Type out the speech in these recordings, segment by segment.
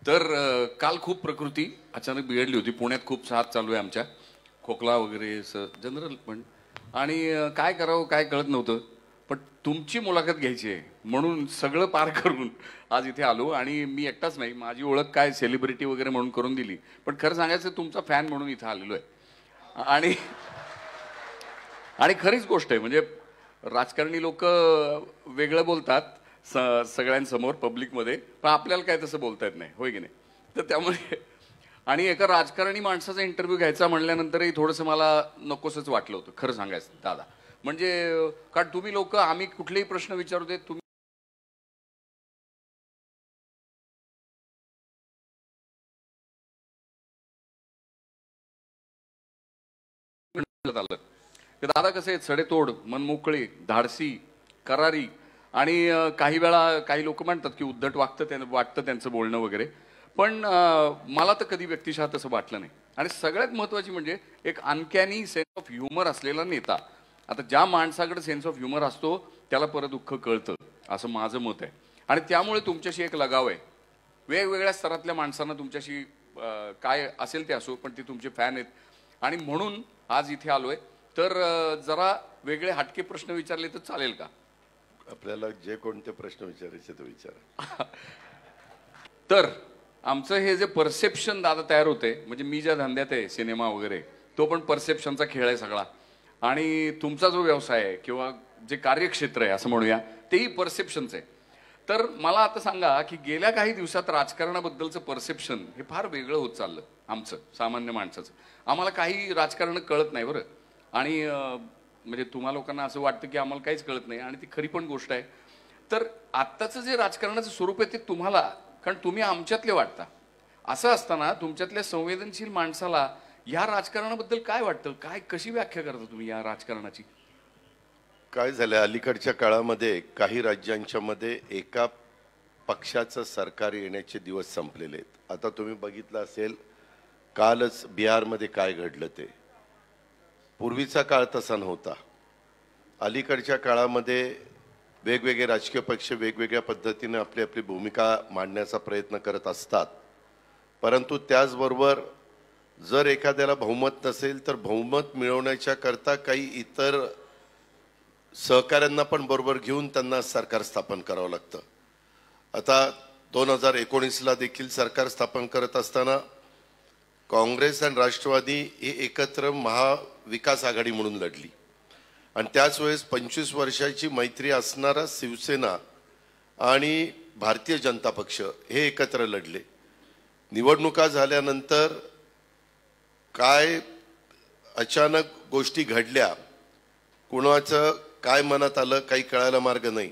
तर काल खूप प्रकृती अचानक बिघडली होती. पुण्यात खूप साथ चालू आहे आमच्या, खोकला वगैरे जनरल पण. आणि काय करावं काय कळत नव्हतं. पण तुमची मुलाखत घ्यायची आहे म्हणून सगळं पार करून आज इथे आलो. आणि मी एकटाच नाही, माझी ओळख काय सेलिब्रिटी वगैरे म्हणून करून दिली, पण खरं सांगायचं तुमचा फॅन म्हणून इथे आलेलो आहे. आणि खरीच गोष्ट आहे, म्हणजे राजकारणी लोक वेगळं बोलतात सगळ्यांसमोर पब्लिकमध्ये, पण आपल्याला काय तसं बोलता येत नाही, होय की नाही. तर त्यामुळे आणि एका राजकारणी माणसाचा इंटरव्ह्यू घ्यायचा म्हणल्यानंतरही थोडंसं मला नकोसच वाटलं होतं खरं सांगायचं दादा. म्हणजे कारण तुम्ही लोक, आम्ही कुठलेही प्रश्न विचारू देत, तुम्ही आलं ते दादा कसे आहेत, सडेतोड, मनमोकळे, धाडसी, करारी. आणि काही वेळा काही लोक म्हणतात की उद्धट वाटतं त्यांचं बोलणं वगैरे, पण मला तर कधी व्यक्तिशः तसं वाटलं नाही. आणि सगळ्यात महत्त्वाची म्हणजे एक अनकॅनी सेन्स ऑफ ह्युमर असलेला नेता. आता ज्या माणसाकडे सेन्स ऑफ ह्युमर असतो त्याला परत दुःख कळतं, असं माझं मत आहे. आणि त्यामुळे तुमच्याशी एक लगाव आहे. वेगवेगळ्या स्तरातल्या माणसांना तुमच्याशी काय असेल ते असो, पण ते तुमचे फॅन आहेत. आणि म्हणून आज इथे आलोय. तर जरा वेगळे हटके प्रश्न विचारले तर चालेल का? आपल्याला जे कोणते प्रश्न विचारायचे ते विचारा. तर आमचं हे जे परसेप्शन दादा तयार होते, म्हणजे मी ज्या धंद्यात आहे सिनेमा वगैरे, तो पण परसेप्शनचा खेळ आहे सगळा. आणि तुमचा जो व्यवसाय आहे किंवा जे कार्यक्षेत्र आहे असं म्हणूया, तेही परसेप्शनचं आहे. तर मला आता सांगा की गेल्या काही दिवसात राजकारणाबद्दलचं परसेप्शन हे फार वेगळं होत चाललं आमचं सामान्य माणसाचं. आम्हाला काही राजकारण कळत नाही बरं. आणि म्हणजे तुम्हा लोकांना असं वाटतं की आम्हाला काहीच कळत नाही, आणि ती खरी पण गोष्ट आहे. तर आत्ताचं जे राजकारणाचं स्वरूप आहे ते तुम्हाला, कारण तुम्ही आमच्यातले वाटता, असं असताना तुमच्यातल्या संवेदनशील माणसाला या राजकारणाबद्दल काय वाटतं, काय कशी व्याख्या करता तुम्ही या राजकारणाची? काय झालं, अलीकडच्या काळामध्ये काही राज्यांच्या मध्ये एका पक्षाचं सरकार येण्याचे दिवस संपलेले आहेत. आता तुम्ही बघितलं असेल कालच बिहारमध्ये काय घडलं ते. पूर्वीचा काळ तसा नव्हता. अलीकडच्या काळामध्ये वेगवेगळे राजकीय पक्ष वेगवेगळ्या पद्धतीने आपली आपली भूमिका मांडण्याचा प्रयत्न करत असतात. परंतु त्याचबरोबर जर एखाद्याला बहुमत नसेल तर बहुमत मिळवण्याच्या करता काही इतर सहकाऱ्यांना पण बरोबर घेऊन त्यांना सरकार स्थापन करावं लागतं. आता 2019ला देखील सरकार स्थापन करत असताना काँग्रेस आणि राष्ट्रवादी ही एकत्र महाविकास आघाडी म्हणून लढली. आणि त्याच वेळेस 25 वर्षाची मैत्री असणारा शिवसेना आणि भारतीय जनता पक्ष हे एकत्र लढले. निवडणुका झाल्यानंतर काय अचानक गोष्टी घडल्या, कुणाचं काय मनात आलं काही कळायला मार्ग नाही.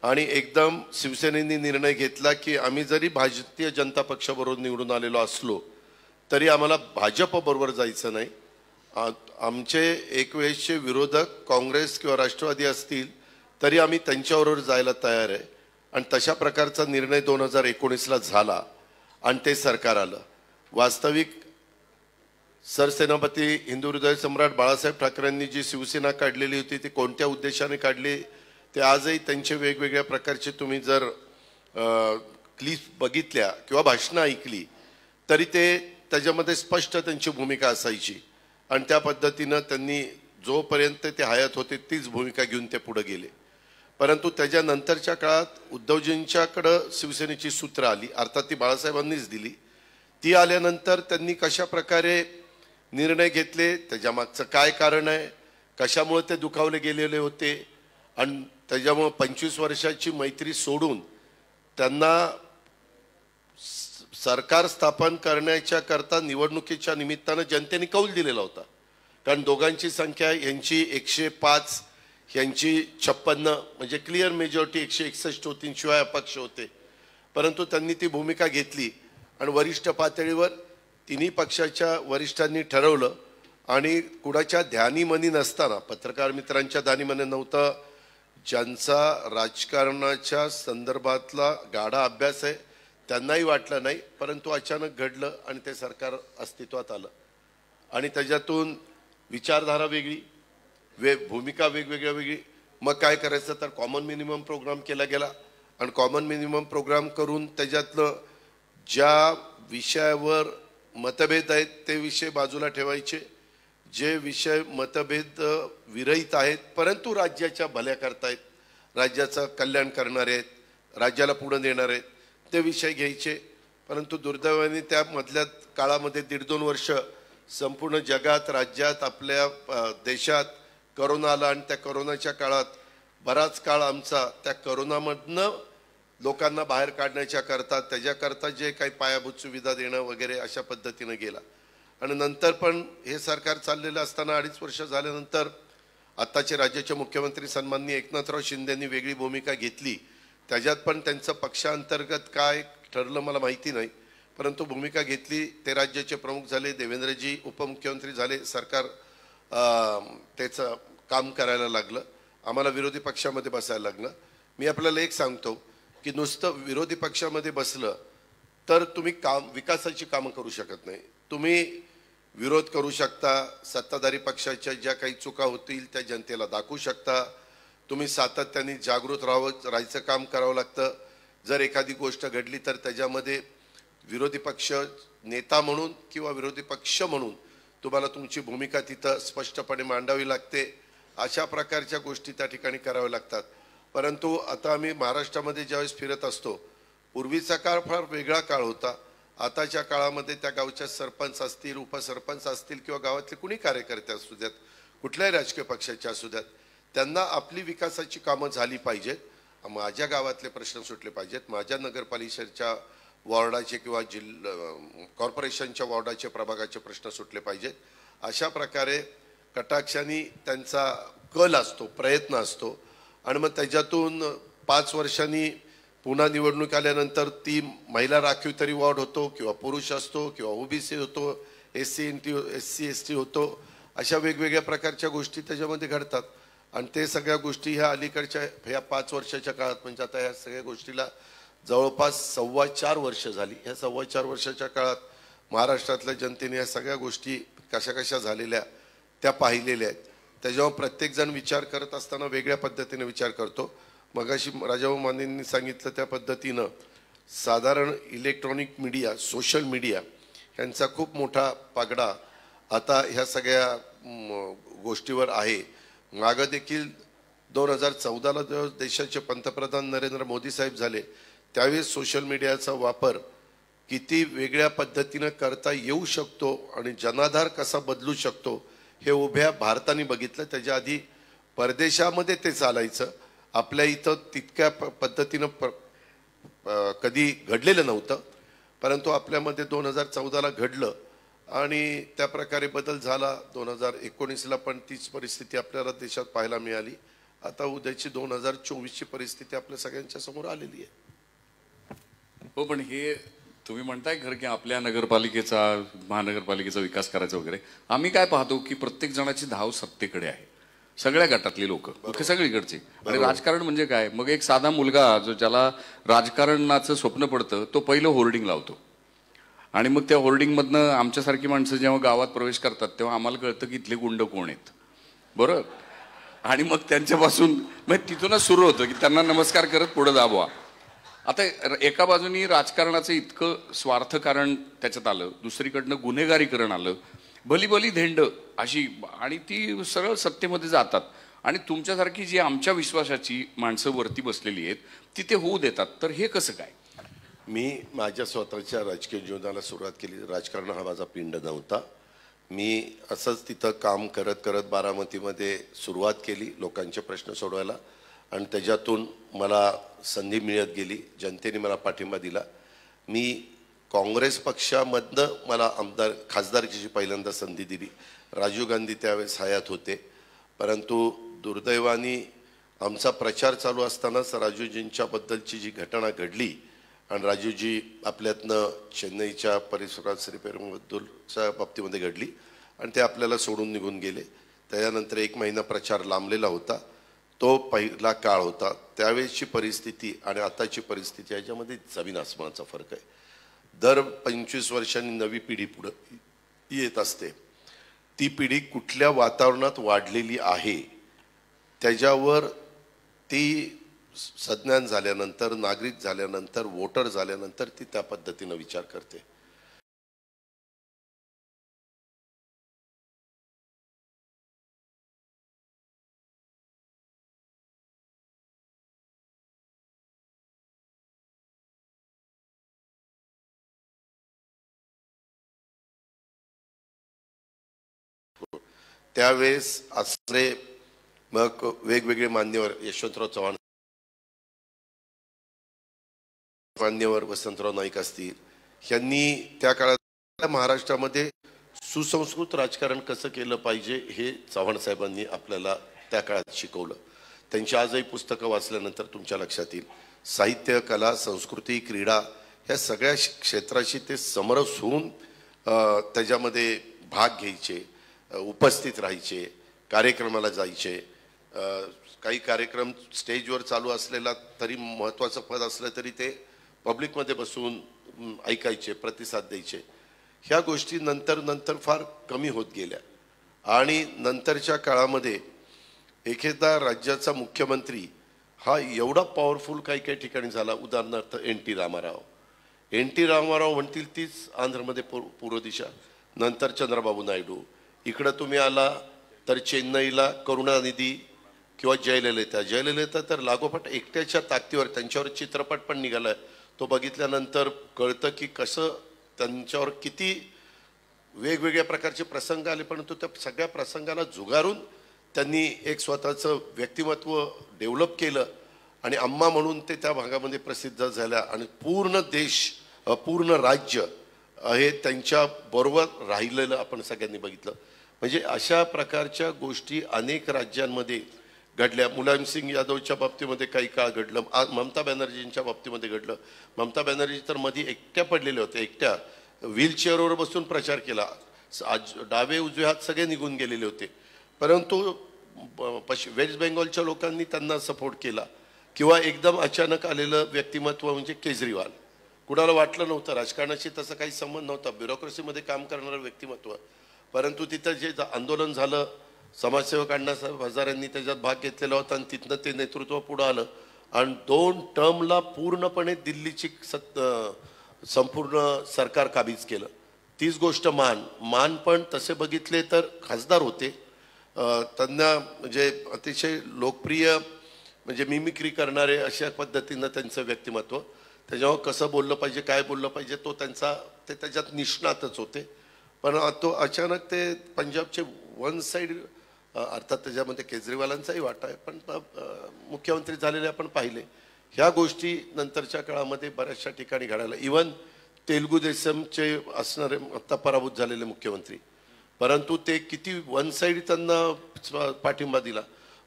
आणि एकदम शिवसेनेने निर्णय घेतला की आम्ही जरी भारतीय जनता पक्षाबरोबर निवडून आलेलो असलो तरी आम्हाला भाजपबरोबर जायचं नाही. आमचे एक वेळेसचे विरोधक काँग्रेस किंवा राष्ट्रवादी असतील तरी आम्ही त्यांच्याबरोबर जायला तयार आहे. आणि तशा प्रकारचा निर्णय 2019ला झाला आणि ते सरकार आलं. वास्तविक सरसेनापती हिंदू हृदय सम्राट बाळासाहेब ठाकरेंनी जी शिवसेना काढलेली होती ती कोणत्या उद्देशाने काढली ते आजही त्यांचे वेगवेगळ्या प्रकारचे तुम्ही जर क्लिप बघितल्या किंवा भाषणं ऐकली तरी ते त्याच्यामध्ये स्पष्ट त्यांची भूमिका असायची. आणि त्या पद्धतीनं त्यांनी जोपर्यंत ते हयात होते तीच भूमिका घेऊन ते पुढे गेले. परंतु त्याच्यानंतरच्या काळात उद्धवजींच्याकडं शिवसेनेची सूत्र आली, अर्थात ती बाळासाहेबांनीच दिली. ती आल्यानंतर त्यांनी कशा प्रकारे निर्णय घेतले, त्याच्यामागचं काय कारण आहे, कशामुळे ते दुखावले गेलेले होते, आणि त्याच्यामुळे 25 वर्षाची मैत्री सोडून त्यांना सरकार स्थापन करण्याच्या करता निवडणुकीच्या निमित्तानं जनतेने कौल दिलेला होता. कारण दोघांची संख्या यांची 105 यांची 56 म्हणजे क्लिअर मेजॉरिटी 161 होती, शिवाय अपक्ष होते. परंतु त्यांनी ती भूमिका घेतली आणि वरिष्ठ पातळीवर तिन्ही पक्षाच्या वरिष्ठांनी ठरवलं. आणि कुणाच्या ध्यानीमनी नसताना, पत्रकार मित्रांच्या ध्यानीमनी नव्हतं, ज्यांचा राजकारणाच्या संदर्भातला गाढा अभ्यास आहे त्यांनाही वाटलं नाही. परंतु अचानक घडलं आणि ते सरकार अस्तित्वात आलं. आणि त्याच्यातून विचारधारा वेगळी, भूमिका वेगळी. मग काय करायचं तर कॉमन मिनिमम प्रोग्राम केला गेला. आणि कॉमन मिनिमम प्रोग्राम करून त्याच्यातलं ज्या विषयावर मतभेद आहेत ते विषय बाजूला ठेवायचे, जे विषय मतभेद विरहित आहेत परंतु राज्याच्या भल्या करतायत, राज्याचं कल्याण करणारे आहेत, राज्याला पुढे नेणार आहेत, ते विषय घ्यायचे. परंतु दुर्दैवाने त्या मधल्या काळामध्ये 1.5-2 वर्ष संपूर्ण जगात, राज्यात, आपल्या देशात करोना आला आणि त्या करोनाच्या काळात बराच काळ आमचा त्या करोनामधनं लोकांना बाहेर काढण्याच्या करता, त्याच्याकरता जे काही पायाभूत सुविधा देणं वगैरे अशा पद्धतीनं गेला. आणि नंतर पण हे सरकार चाललेलं असताना 2.5 वर्ष झाल्यानंतर आत्ताचे राज्याचे मुख्यमंत्री सन्माननीय एकनाथराव शिंदेंनी वेगळी भूमिका घेतली. त्याच्यात पण त्यांचं पक्षांतर्गत काय ठरलं मला माहिती नाही, परंतु भूमिका घेतली. ते राज्याचे प्रमुख झाले, देवेंद्रजी उपमुख्यमंत्री झाले, सरकार त्याचं काम करायला लागलं, आम्हाला विरोधी पक्षामध्ये बसायला लागलं. मी आपल्याला एक सांगतो की नुसतं विरोधी पक्षामध्ये बसलं तर तुम्ही विकासाची कामं करू शकत नाही. तुम्ही विरोध करू शकता, सत्ताधारी पक्षाच्या ज्या काही चुका होतील त्या जनतेला दाखवू शकता, तुम्ही सातत्याने जागृत राहायचं काम करावं लागतं. जर एखादी गोष्ट घडली तर त्याच्यामध्ये विरोधी पक्ष नेता म्हणून किंवा विरोधी पक्ष म्हणून तुम्हाला तुमची भूमिका तिथं स्पष्टपणे मांडावी लागते. अशा प्रकारच्या गोष्टी त्या ठिकाणी कराव्या लागतात. परंतु आता आम्ही महाराष्ट्रामध्ये ज्यावेळेस फिरत असतो, पूर्वीचा काळ फार वेगळा काळ होता. आताच्या काळामध्ये त्या गावच्या सरपंच असतील, उपसरपंच असतील किंवा गावातले कुणी कार्यकर्ते असू द्यात, कुठल्याही राजकीय पक्षाचे असू द्यात, त्यांना आपली विकासाची कामं झाली पाहिजेत, माझ्या गावातले प्रश्न सुटले पाहिजेत, माझ्या नगरपालिकेच्या वॉर्डाचे किंवा कॉर्पोरेशनच्या वॉर्डाचे प्रभागाचे प्रश्न सुटले पाहिजेत. अशा प्रकारे कटाक्षाने त्यांचा कल असतो, प्रयत्न असतो. आणि मग त्याच्यातून 5 वर्षांनी पुन्हा निवडणूक आल्यानंतर ती महिला राखीव तरी वॉर्ड होतो किंवा पुरुष असतो किंवा ओबीसी होतो, SC ST होतो, अशा वेगवेगळ्या प्रकारच्या गोष्टी त्याच्यामध्ये घडतात. आणि ते सगळ्या गोष्टी ह्या अलीकडच्या ह्या 5 वर्षाच्या काळात, म्हणजे आता ह्या सगळ्या गोष्टीला जवळपास 4.25 वर्ष झाली. ह्या 4.25 वर्षाच्या काळात महाराष्ट्रातल्या जनतेने या सगळ्या गोष्टी कशा कशा झालेल्या त्या पाहिलेल्या आहेत. त्याच्यावर प्रत्येकजण विचार करत असताना वेगळ्या पद्धतीने विचार करतो. मगाशी राजाभाऊ मानेंनी सांगितलं त्या पद्धतीनं साधारण इलेक्ट्रॉनिक मीडिया, सोशल मीडिया यांचा खूप मोठा पगडा आता ह्या सगळ्या गोष्टीवर आहे. मागं देखील 2014ला जेव्हा देशाचे पंतप्रधान नरेंद्र मोदी साहेब झाले त्यावेळेस सोशल मीडियाचा वापर किती वेगळ्या पद्धतीनं करता येऊ शकतो आणि जनाधार कसा बदलू शकतो हे उभ्या भारताने बघितलं. त्याच्या आधी परदेशामध्ये ते चालायचं, आपल्या इथं तितक्या पद्धतीनं कधी घडलेलं नव्हतं, परंतु आपल्यामध्ये 2014ला घडलं आणि त्या प्रकारे बदल झाला. 2019ला पण तीच परिस्थिती आपल्याला देशात पाहायला मिळाली. आता उद्याची 2024ची परिस्थिती आपल्या सगळ्यांच्या समोर आलेली आहे. हो, पण हे तुम्ही म्हणताय खरं की आपल्या नगरपालिकेचा, महानगरपालिकेचा विकास करायचा वगैरे, आम्ही काय पाहतो की प्रत्येक जणाची धाव सत्तेकडे आहे, सगळ्या गटातली लोक, सगळीकडचे. आणि राजकारण म्हणजे काय, मग एक साधा मुलगा जो ज्याला राजकारणाचं स्वप्न पडतं तो पहिलं होर्डिंग लावतो आणि मग त्या होर्डिंगमधनं आमच्यासारखी माणसं जेव्हा गावात प्रवेश करतात तेव्हा आम्हाला कळतं की इथले गुंड कोण आहेत, बरोबर. आणि मग त्यांच्यापासून मग तिथूनच सुरू होतं की त्यांना नमस्कार करत पुढे दाबवा. आता एका बाजूनी राजकारणाचं इतकं स्वार्थकारण त्याच्यात आलं, दुसरीकडनं गुन्हेगारीकरण आलं, भली धेंड अशी, आणि ती सरळ सत्तेमध्ये जातात आणि तुमच्यासारखी जी आमच्या विश्वासाची माणसं वरती बसलेली आहेत ती ते होऊ देतात. तर हे कसं काय? मी माझ्या स्वतःच्या राजकीय जीवनाला सुरुवात केली. राजकारण हा माझा पिंड नव्हता. मी असंच तिथं काम करत करत बारामतीमध्ये सुरुवात केली लोकांचे प्रश्न सोडवायला आणि त्याच्यातून मला संधी मिळत गेली. जनतेने मला पाठिंबा दिला. मी काँग्रेस पक्षामधनं मला खासदारकीची पहिल्यांदा संधी दिली. राजीव गांधी त्यावेळेस हयात होते, परंतु दुर्दैवाने आमचा प्रचार चालू असतानाच राजूजींच्या बद्दलची जी घटना घडली आणि राजूजी आपल्यातनं चेन्नईच्या परिसरात श्रीपेरुंबद्दूरच्या बाबतीमध्ये घडली आणि ते आपल्याला सोडून निघून गेले. त्याच्यानंतर 1 महिना प्रचार लांबलेला होता. तो पहिला काळ होता. त्यावेळेसची परिस्थिती आणि आताची परिस्थिती याच्यामध्ये जमीन आसमानाचा फरक आहे. दर 25 वर्षांनी नवी पिढी पुढे येत असते. ती पिढी कुठल्या वातावरणात वाढलेली आहे त्याच्यावर ती सज्ञान झाल्यानंतर, नागरिक झाल्यानंतर, वोटर झाल्यानंतर ती त्या पद्धतीनं विचार करते. त्यावेळेस असले मग वेगवेगळे मान्यवर, यशवंतराव चव्हाण, मान्यवर वसंतराव नाईक असतील, यांनी त्या काळात महाराष्ट्रामध्ये सुसंस्कृत राजकारण कसं केलं पाहिजे हे चव्हाण साहेबांनी आपल्याला त्या काळात शिकवलं. त्यांची आजही पुस्तकं वाचल्यानंतर तुमच्या लक्षात येईल, साहित्य, कला, संस्कृती, क्रीडा या सगळ्या क्षेत्राशी ते समरस होऊन त्याच्यामध्ये भाग घ्यायचे, उपस्थित राहायचे, कार्यक्रमाला जायचे. काही कार्यक्रम स्टेजवर चालू असलेला तरी महत्त्वाचं पद असलं तरी ते पब्लिकमध्ये बसून ऐकायचे, प्रतिसाद द्यायचे. ह्या गोष्टी नंतर फार कमी होत गेल्या. आणि नंतरच्या काळामध्ये एखादा राज्याचा मुख्यमंत्री हा एवढा पॉवरफुल काही ठिकाणी झाला. उदाहरणार्थ NT रामाराव म्हणतील तीच आंध्रमध्ये पूर्व दिशा, नंतर चंद्रबाबू नायडू. इकडं तुम्ही आला तर चेन्नईला करुणानिधी किंवा जयललिता तर लागोपाठ एकट्याच्या ताकदीवर, त्यांच्यावर चित्रपट पण निघालाय, तो बघितल्यानंतर कळतं की कसं त्यांच्यावर किती वेगवेगळ्या प्रकारचे प्रसंग आले, परंतु त्या सगळ्या प्रसंगाला झुगारून त्यांनी एक स्वतःचं व्यक्तिमत्व डेव्हलप केलं आणि अम्मा म्हणून ते त्या भागामध्ये प्रसिद्ध झाल्या. आणि पूर्ण देश, पूर्ण राज्य हे त्यांच्या बरोबर राहिलेलं आपण सगळ्यांनी बघितलं. म्हणजे अशा प्रकारच्या गोष्टी अनेक राज्यांमध्ये घडल्या. मुलायमसिंग यादवच्या बाबतीमध्ये काही काळ घडलं, ममता बॅनर्जींच्या बाबतीमध्ये घडलं. ममता बॅनर्जी तर मध्ये एकट्या पडलेल्या होत्या, एकट्या व्हीलचेअरवर बसून प्रचार केला. डावे उजवे हात सगळे निघून गेलेले होते, परंतु वेस्ट बेंगॉलच्या लोकांनी त्यांना सपोर्ट केला. किंवा एकदम अचानक आलेलं व्यक्तिमत्व म्हणजे केजरीवाल. कुणाला वाटलं नव्हतं, राजकारणाशी तसं काही संबंध नव्हता, ब्युरोक्रेसीमध्ये काम करणारं व्यक्तिमत्व, परंतु तिथं जे आंदोलन झालं, समाजसेवक अण्णासाहेब हजारेंनी त्याच्यात भाग घेतलेला होता आणि तिथनं ते नेतृत्व पुढं आलं आणि 2 टर्मला पूर्णपणे दिल्लीची संपूर्ण सरकार काबीज केलं. तीच गोष्ट मान पण तसे बघितले तर खासदार होते. त्यांना म्हणजे अतिशय लोकप्रिय, म्हणजे मिमिक्री करणारे अशा पद्धतीनं त्यांचं व्यक्तिमत्व, त्याच्यावर कसं बोललं पाहिजे, काय बोललं पाहिजे, ते त्याच्यात निष्णातच होते. पण तो अचानक ते पंजाबचे वन साईड, अर्थात त्याच्यामध्ये केजरीवालांचाही वाटा आहे, पण मुख्यमंत्री झालेले आपण पाहिले. ह्या गोष्टी नंतरच्या काळामध्ये बऱ्याचशा ठिकाणी घडायला. इवन तेलुगू देशमचे असणारे आता पराभूत झालेले मुख्यमंत्री, परंतु ते किती वन साईड त्यांना पाठिंबा दिला.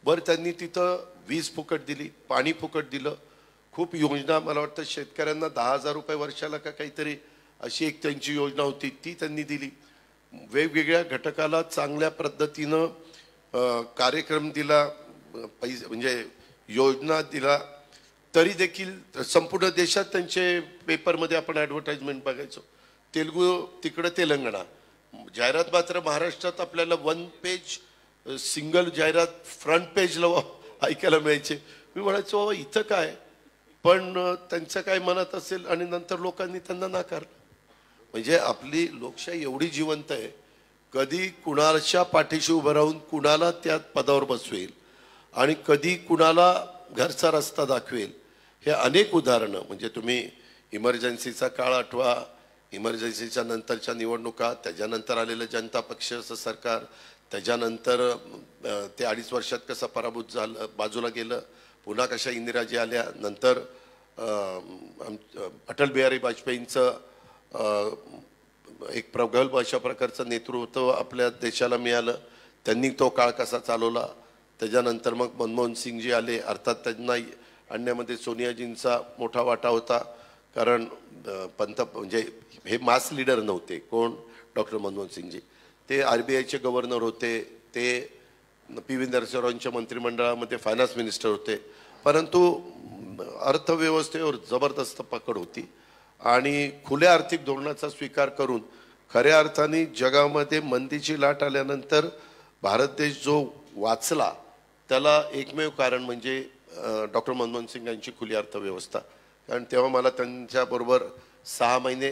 बरं, त्यांनी तिथं वीज फुकट दिली, पाणी फुकट दिलं, खूप योजना, मला वाटतं शेतकऱ्यांना 10,000 रुपये वर्षाला का काहीतरी अशी एक त्यांची योजना होती, ती त्यांनी दिली. वेगवेगळ्या घटकाला चांगल्या पद्धतीनं कार्यक्रम दिला, पैसे म्हणजे योजना दिला. तरी देखील संपूर्ण देशात त्यांचे पेपरमध्ये आपण ॲडव्हर्टाइजमेंट बघायचो. तेलुगू तिकडं तेलंगणा, जाहिरात मात्र महाराष्ट्रात आपल्याला 1 पेज सिंगल जाहिरात फ्रंट पेजला ऐकायला मिळायचे. मी म्हणायचो बाबा इथं काय, पण त्यांचं काय मनात असेल आणि नंतर लोकांनी त्यांना नाकारलं. म्हणजे आपली लोकशाही एवढी जिवंत आहे, कधी कुणाच्या पाठीशी उभं राहून कुणाला त्या पदावर बसवेल आणि कधी कुणाला घरचा रस्ता दाखवेल, हे अनेक उदाहरणं. म्हणजे तुम्ही इमर्जन्सीचा काळ आठवा, इमर्जन्सीच्या नंतरच्या निवडणुका, त्याच्यानंतर आलेलं जनता पक्षाचं सरकार, त्याच्यानंतर ते 2.5 वर्षात कसं पराभूत झालं, बाजूला गेलं, पुन्हा कशा इंदिराजी आल्या, नंतर अटल बिहारी वाजपेयींचं एक प्रगल्भ अशा प्रकारचं नेतृत्व आपल्या देशाला मिळालं, त्यांनी तो काळ कसा चालवला. त्याच्यानंतर मग मनमोहन सिंगजी आले, अर्थात त्यांना आणण्यामध्ये सोनियाजींचा मोठा वाटा होता, कारण म्हणजे हे मास लीडर नव्हते. कोण? डॉक्टर मनमोहन सिंगजी. ते RBIचे गव्हर्नर होते, ते PV नरसिंहरावांच्या मंत्रिमंडळामध्ये फायनान्स मिनिस्टर होते, परंतु अर्थव्यवस्थेवर जबरदस्त पकड होती आणि खुल्या आर्थिक धोरणाचा स्वीकार करून खऱ्या अर्थाने जगामध्ये मंदीची लाट आल्यानंतर भारत देश जो वाचला, त्याला एकमेव कारण म्हणजे डॉक्टर मनमोहन सिंग यांची खुली अर्थव्यवस्था, कारण तेव्हा मला त्यांच्याबरोबर 6 महिने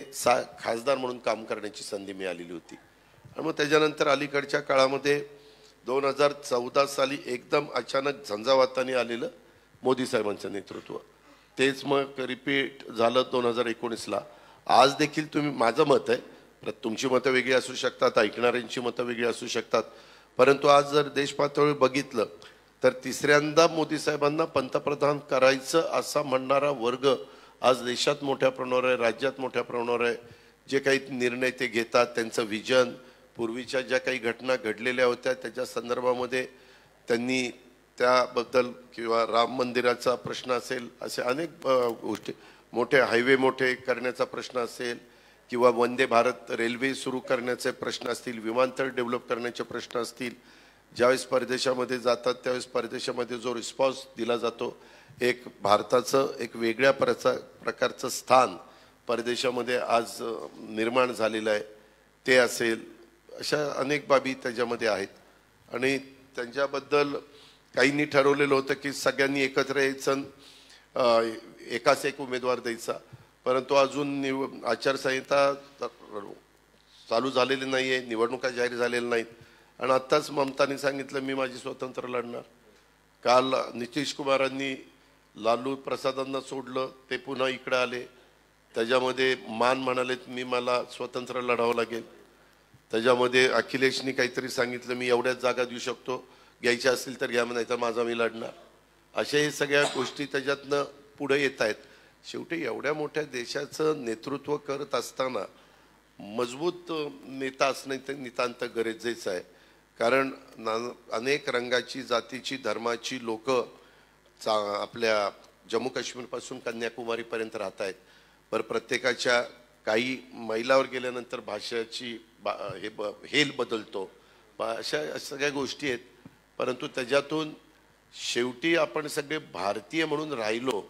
खासदार म्हणून काम करण्याची संधी मिळालेली होती. आणि मग त्याच्यानंतर अलीकडच्या काळामध्ये 2014 साली एकदम अचानक झंझावाताने आलेलं मोदी साहेबांचं नेतृत्व, तेच मग रिपीट झालं 2019ला. आज देखील माझं मत आहे, तुमची मतं वेगळी असू शकतात, ऐकणाऱ्यांची मतं वेगळी असू शकतात, परंतु आज जर देश पातळीवर बघितलं तर तिसऱ्यांदा मोदी साहेबांना पंतप्रधान करायचं असा म्हणणारा वर्ग आज देशात मोठ्या प्रमाणावर आहे, राज्यात मोठ्या प्रमाणावर आहे. जे काही निर्णय ते घेतात, त्यांचं विजन, पूर्वीच्या ज्या काही घटना घडलेल्या होत्या त्याच्या संदर्भामध्ये त्यांनी त्याबद्दल, किंवा राम मंदिराचा प्रश्न असेल, असे अनेक गोष्टी, मोठे हायवे मोठे करण्याचा प्रश्न असेल, किंवा वंदे भारत रेल्वे सुरू करण्याचे प्रश्न असतील, विमानतळ डेव्हलप करण्याचे प्रश्न असतील. ज्यावेळेस परदेशामध्ये जातात त्यावेळेस परदेशामध्ये जो रिस्पॉन्स दिला जातो, एक भारताचं एक वेगळ्या प्रकारचं स्थान परदेशामध्ये आज निर्माण झालेलं आहे, ते असेल. अशा अनेक बाबी त्याच्यामध्ये आहेत. आणि त्यांच्याबद्दल काहींनी ठरवलेलं होतं की सगळ्यांनी एकत्र यायचं, एकाच एक उमेदवार द्यायचा, परंतु अजून आचारसंहिता चालू झालेली नाही आहे, निवडणुका जाहीर झालेल्या नाहीत. आणि आत्ताच ममतानी सांगितलं मी माझी स्वतंत्र लढणार. काल नितीश कुमारांनी लालू प्रसादांना सोडलं, ते पुन्हा इकडे आले, त्याच्यामध्ये मान म्हणालेत मी मला स्वतंत्र लढावं लागेल. त्याच्यामध्ये अखिलेशनी काहीतरी सांगितलं मी एवढ्याच जागा देऊ शकतो, घ्यायच्या असतील तर घ्या, नाही तर माझा मी लढणार. अशा हे सगळ्या गोष्टी त्याच्यातनं पुढे येत आहेत. शेवटी एवढ्या मोठ्या देशाचं नेतृत्व करत असताना मजबूत नेता असणं ते नितांत गरजेचं आहे. कारण अनेक रंगाची, जातीची, धर्माची लोक आपल्या जम्मू काश्मीरपासून कन्याकुमारीपर्यंत राहत आहेत. पण प्रत्येकाच्या काही मैलावर गेल्यानंतर भाषेची हेल बदलतो, अशा सगळ्या गोष्टी आहेत. परंतु त्याच्यातून शेवटी आपण सगळे भारतीय म्हणून राहिलो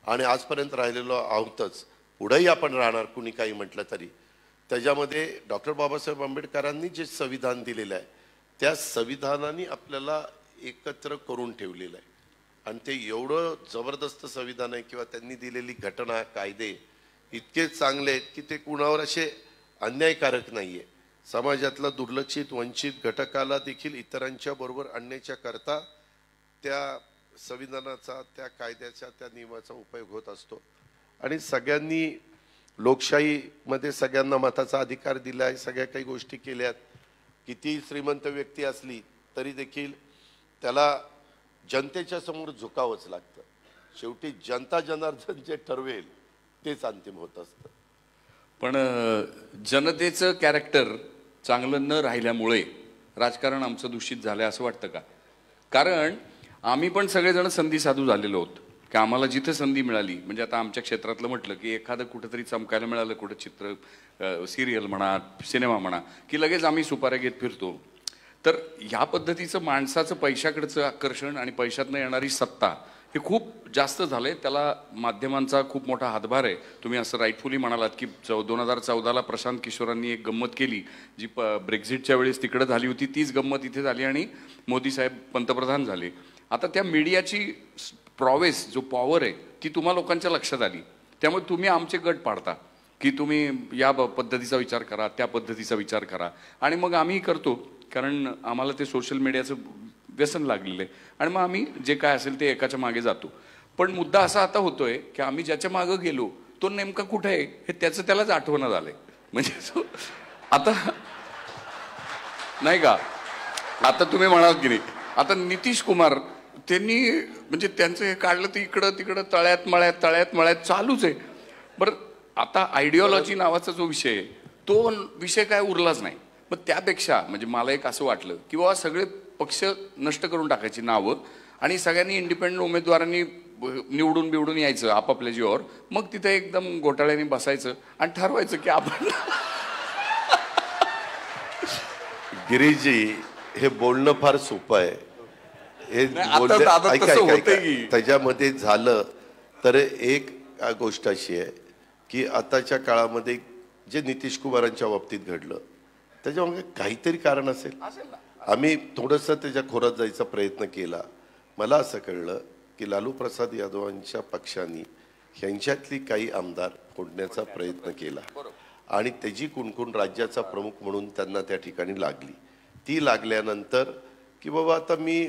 आणि आजपर्यंत राहिलेलो आहोतच, पुढेही आपण राहणार कुणी काही म्हटलं तरी. त्याच्यामध्ये डॉक्टर बाबासाहेब आंबेडकरांनी जे संविधान दिलेलं आहे त्या संविधानाने आपल्याला एकत्र करून ठेवलेलं आहे. आणि ते एवढं जबरदस्त संविधान आहे, किंवा त्यांनी दिलेली घटना, कायदे इतके चांगले आहेत की ते कुणावर असे अन्यायकारक नाही आहे. समाजातला दुर्लक्षित, वंचित घटकाला देखील इतरांच्या बरोबर आणण्याच्या करता त्या संविधानाचा, त्या कायद्याचा, त्या नियमाचा उपयोग होत असतो. आणि सगळ्यांनी लोकशाहीमध्ये सगळ्यांना मताचा अधिकार दिला आहे, सगळ्या काही गोष्टी केल्यात. किती श्रीमंत व्यक्ती असली तरी देखील त्याला जनतेच्या समोर झुकावंच लागतं. शेवटी जनता जनार्दन जे ठरवेल तेच अंतिम होत असतं. पण जनतेचं कॅरेक्टर चांगलं न राहिल्यामुळे राजकारण आमचं दूषित झालंय असं वाटतं का? कारण आम्ही पण सगळेजण संधी साधू झालेलो आहोत की आम्हाला जिथं संधी मिळाली, म्हणजे आता आमच्या क्षेत्रातलं म्हटलं की एखादं कुठंतरी चमकायला मिळालं, कुठं चित्र, सिरियल म्हणा, सिनेमा म्हणा, की लगेच आम्ही सुपाऱ्या घेत फिरतो. तर ह्या पद्धतीचं माणसाचं पैशाकडचं आकर्षण आणि पैशातनं येणारी सत्ता हे खूप जास्त झालंय. त्याला माध्यमांचा खूप मोठा हातभार आहे. तुम्ही असं राईटफुली म्हणालात की 2014ला प्रशांत किशोरांनी एक गंमत केली जी ब्रेक्झिटच्या वेळेस तिकडे झाली होती, तीच गंमत इथे झाली आणि मोदी साहेब पंतप्रधान झाले. आता त्या मीडियाची प्रॉवेस, जो पॉवर आहे, ती तुम्हा लोकांच्या लक्षात आली. त्यामुळे तुम्ही आमचे गट पाडता की तुम्ही या पद्धतीचा विचार करा, त्या पद्धतीचा विचार करा, आणि मग आम्ही करतो. कारण आम्हाला ते सोशल मीडियाचं व्यसन लागलेलं आहे आणि मग आम्ही जे काय असेल ते एकाच्या मागे जातो. पण मुद्दा असा आता होतोय की आम्ही ज्याच्या मागे गेलो तो नेमका कुठे आहे हे त्याचं त्यालाच आठवण झालंय. म्हणजे आता नाही का, आता तुम्ही म्हणाल की नाही, आता नितीश कुमार त्यांनी म्हणजे त्यांचं हे काढलं तर इकडं तिकडं तळ्यात मळ्यात चालूच आहे. बरं, आता आयडिओलॉजी नावाचा जो विषय आहे तो विषय काय उरलाच नाही. मग त्यापेक्षा म्हणजे मला एक असं वाटलं की बाबा सगळे पक्ष नष्ट करून टाकायची नावं आणि सगळ्यांनी इंडिपेंडंट उमेदवारांनी निवडून यायचं आपापल्या जीवावर. मग तिथे एकदम घोटाळ्याने बसायचं आणि ठरवायचं की आपण गिरीजी, हे बोलणं फार सोपं आहे. हे त्याच्यामध्ये झालं तर एक गोष्ट अशी आहे की आताच्या काळामध्ये जे नितीश कुमारांच्या बाबतीत घडलं त्याच्यामध्ये काहीतरी कारण असेल. आम्ही थोडंसं त्याच्या खोरात जायचा प्रयत्न केला. मला असं कळलं की लालू प्रसाद यादवांच्या पक्षाने ह्यांच्यातली काही आमदार फोडण्याचा प्रयत्न केला आणि त्याची कुणकुण राज्याचा प्रमुख म्हणून त्यांना त्या ठिकाणी लागली. ती लागल्यानंतर की बाबा आता मी